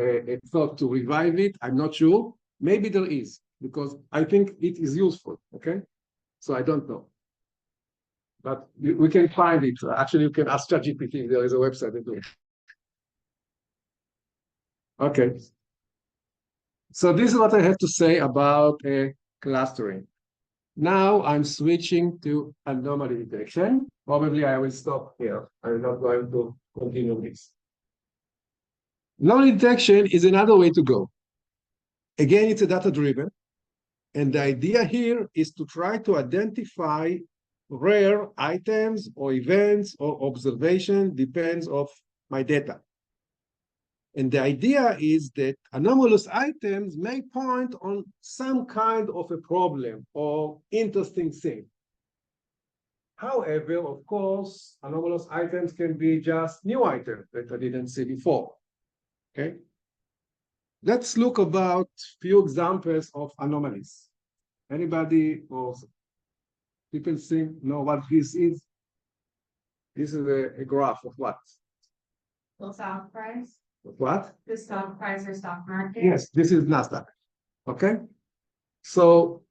S3: thought to revive it. I'm not sure. Maybe there is, because I think it is useful. Okay, so I don't know, but we can find it. Actually, you can ask ChatGPT. There is a website that do it. Okay. So this is what I have to say about clustering. Now I'm switching to anomaly detection. Probably I will stop here. I'm not going to continue this. Anomaly detection is another way to go. Again, it's a data-driven. And the idea here is to try to identify rare items or events or observation, depends of my data. And the idea is that anomalous items may point on some kind of a problem or interesting thing. However, of course, anomalous items can be just new items that I didn't see before. Okay. Let's look about few examples of anomalies. Anybody or people know what this is? This is a graph of what?
S2: The stock price,
S3: Of what?
S2: the stock price or stock market.
S3: Yes, this is NASDAQ. Okay. So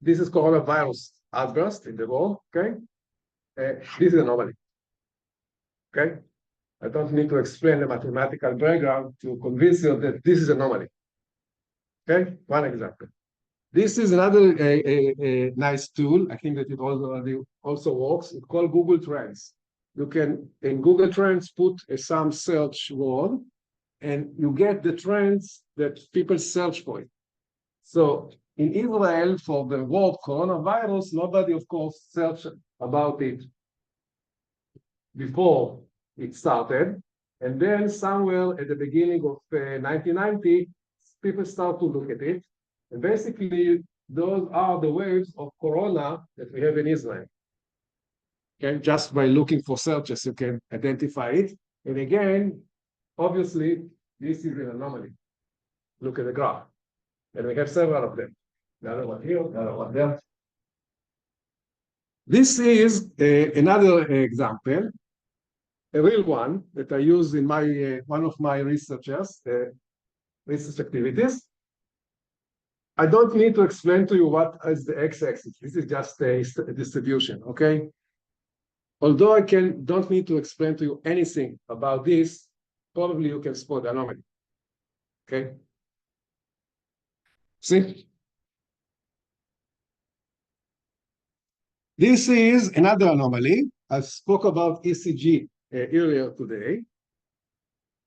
S3: this is coronavirus outburst in the world. Okay. This is an anomaly. Okay. I don't need to explain the mathematical background to convince you that this is an anomaly. Okay, one example. This is another a nice tool. I think that it also works. It's called Google Trends. You can, in Google Trends, put some search word, and you get the trends that people search for it. So in Israel, for the word coronavirus, nobody, of course, searched about it before it started. And then somewhere at the beginning of 1990, people start to look at it. And basically, those are the waves of corona that we have in Israel. Okay, just by looking for searches, you can identify it. And again, obviously, this is an anomaly. Look at the graph. And we have several of them. The other one here, the other one there. This is another example, a real one that I use in my one of my research activities. I don't need to explain to you what is the x-axis. This is just a distribution, okay? Although I don't need to explain to you anything about this, probably you can spot the anomaly, okay? See? This is another anomaly. I spoke about ECG earlier today.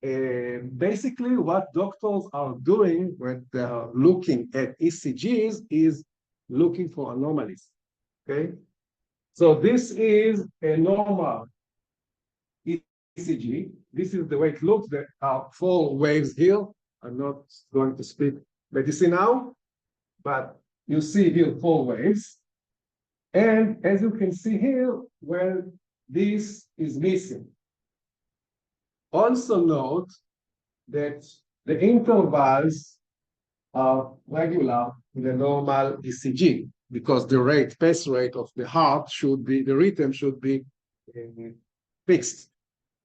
S3: Basically, what doctors are doing when they are looking at ECGs is looking for anomalies, okay? So this is a normal ECG. This is the way it looks. There are 4 waves here. I'm not going to speak medicine now, but you see here 4 waves. And as you can see here, well, this is missing. Also note that the intervals are regular in the normal ECG because the pace rate of the heart should be, the rhythm should be fixed.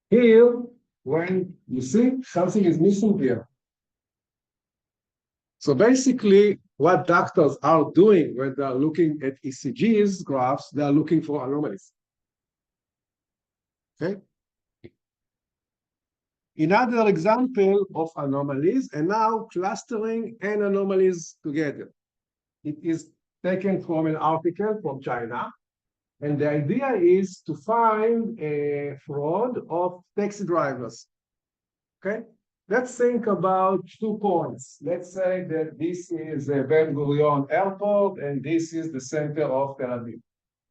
S3: Here, when you see something is missing here. So basically, what doctors are doing when they are looking at ECGs graphs, they are looking for anomalies. Okay. Another example of anomalies, and now clustering and anomalies together. It is taken from an article from China, and the idea is to find a fraud of taxi drivers. Okay, let's think about 2 points. Let's say that this is a Ben Gurion Airport, and this is the center of Tel Aviv.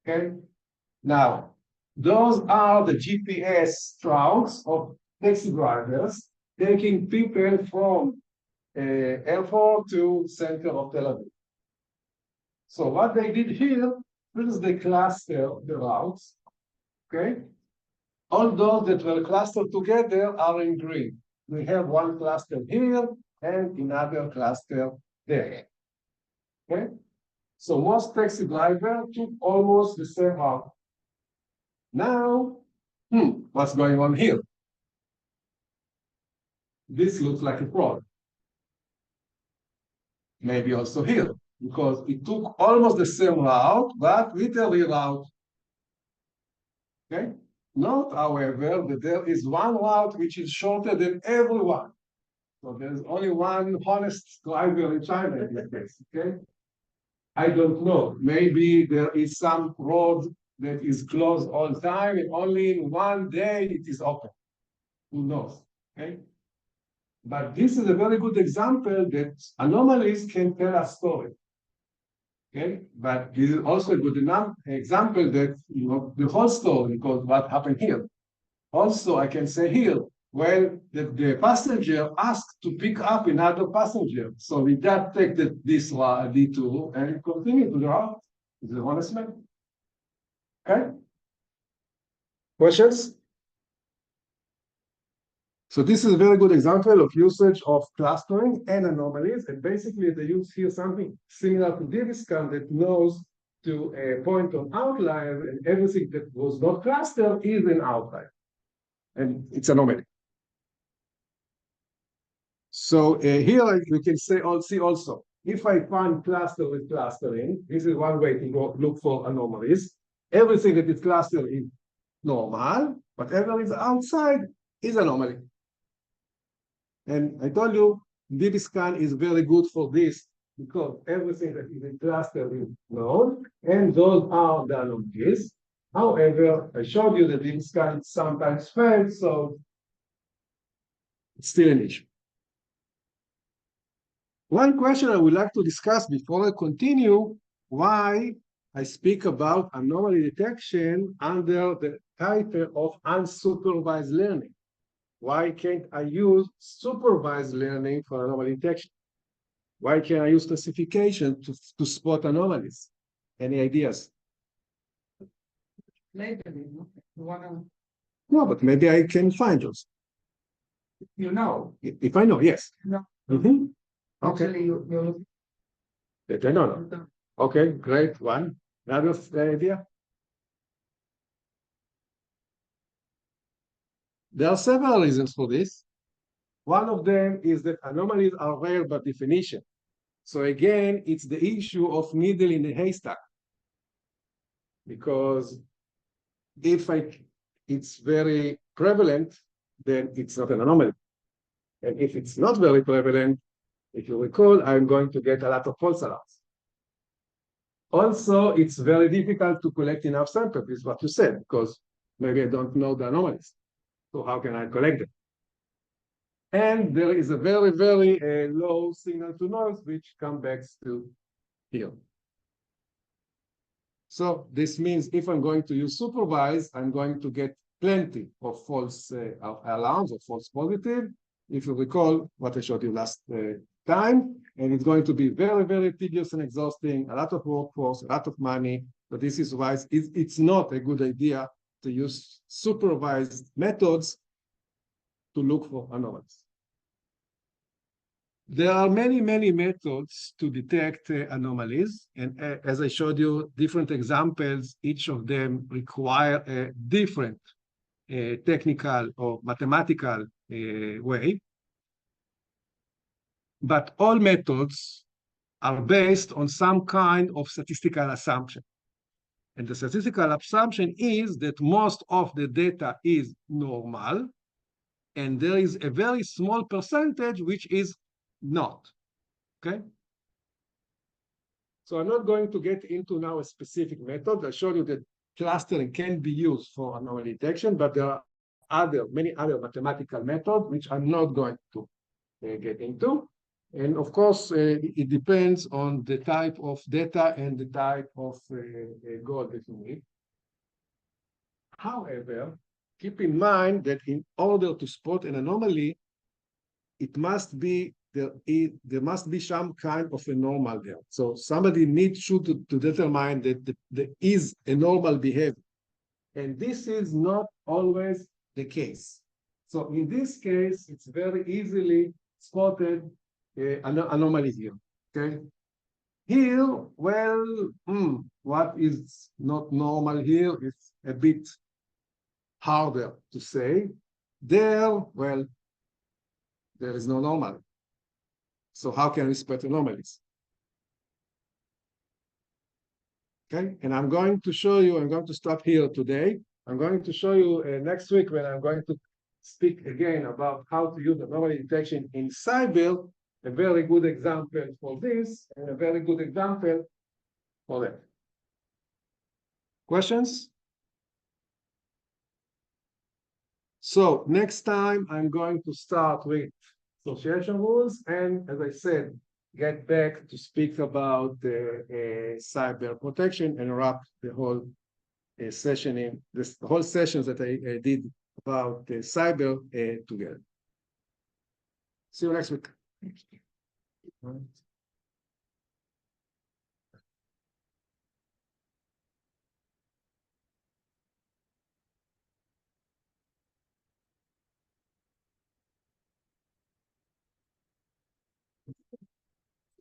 S3: Okay, now those are the GPS routes of taxi drivers taking people from airport to center of Tel Aviv. So what they did here, this is the cluster of the routes, okay? All those that were clustered together are in green. We have one cluster here and another cluster there, okay? So most taxi drivers took almost the same route. Now, what's going on here? This looks like a fraud. Maybe also here, because it took almost the same route, but with a reroute. Okay? Note, however, that there is one route which is shorter than everyone. So there's only one honest driver in China in this case, okay? I don't know. Maybe there is some road that is closed all the time, and only in one day it is open. Who knows? Okay. But this is a very good example that anomalies can tell a story. Okay, but this is also a good example that the whole story, because what happened here. Also, I can say here, well, the passenger asked to pick up another passenger. So we just take this detour and continue to the route. Is it honest, man? Okay. Questions? So this is a very good example of usage of clustering and anomalies. And basically they use here something similar to DBSCAN that knows to point on outliers, and everything that was not clustered is an outlier. And it's anomaly. So here we can say, see also, if I find cluster with clustering, this is one way to go look for anomalies. Everything that is clustered is normal, whatever is outside is anomaly. And I told you, DBSCAN is very good for this because everything that is in cluster is known, and those are the anomalies. However, I showed you that DBSCAN sometimes fails, so it's still an issue. One question I would like to discuss before I continue, why I speak about anomaly detection under the title of unsupervised learning. Why can't I use supervised learning for anomaly detection? Why can't I use classification to spot anomalies? Any ideas?
S5: Labeling, you wanna,
S3: No, but maybe I can find those.
S5: you know.
S3: If I know, yes.
S5: No.
S3: Mm-hmm. Okay.
S5: Actually, you.
S3: That I don't know. Okay, great. One. Another idea? There are several reasons for this. One of them is that anomalies are rare by definition. So again, it's the issue of needle in a haystack. Because if it's very prevalent, then it's not an anomaly. And if it's not very prevalent, if you recall, I'm going to get a lot of false alarms. Also, it's very difficult to collect enough samples, is what you said, because maybe I don't know the anomalies. So how can I collect them? And there is a very, very low signal to noise, which comes back to here. So this means if I'm going to use supervised, I'm going to get plenty of false alarms or false positive. If you recall what I showed you last time, and it's going to be very, very tedious and exhausting, a lot of workforce, a lot of money. So this is why it's not a good idea to use supervised methods to look for anomalies. There are many, many methods to detect anomalies. And as I showed you, different examples, each of them require a different technical or mathematical way. But all methods are based on some kind of statistical assumption. And the statistical assumption is that most of the data is normal, and there is a very small percentage which is not, okay? So I'm not going to get into now a specific method. I showed you that clustering can be used for anomaly detection, but there are many other mathematical methods which I'm not going to get into. And of course, it depends on the type of data and the type of goal that you need. However, keep in mind that in order to spot an anomaly, it must be there must be some kind of a normal there. So somebody needs to determine that there is a normal behavior. And this is not always the case. So in this case, it's very easily spotted anomaly here, okay? Here, well, what is not normal here is a bit harder to say. There, well, there is no normal. So how can we spot anomalies? Okay, and I'm going to show you, I'm going to stop here today. I'm going to show you next week when I'm going to speak again about how to use anomaly detection in cyber, a very good example for this and a very good example for that. Questions? So next time I'm going to start with association rules and, as I said, get back to speak about the cyber protection and wrap the whole session in this whole sessions that I did about the cyber together. See you next week.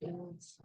S4: Yes.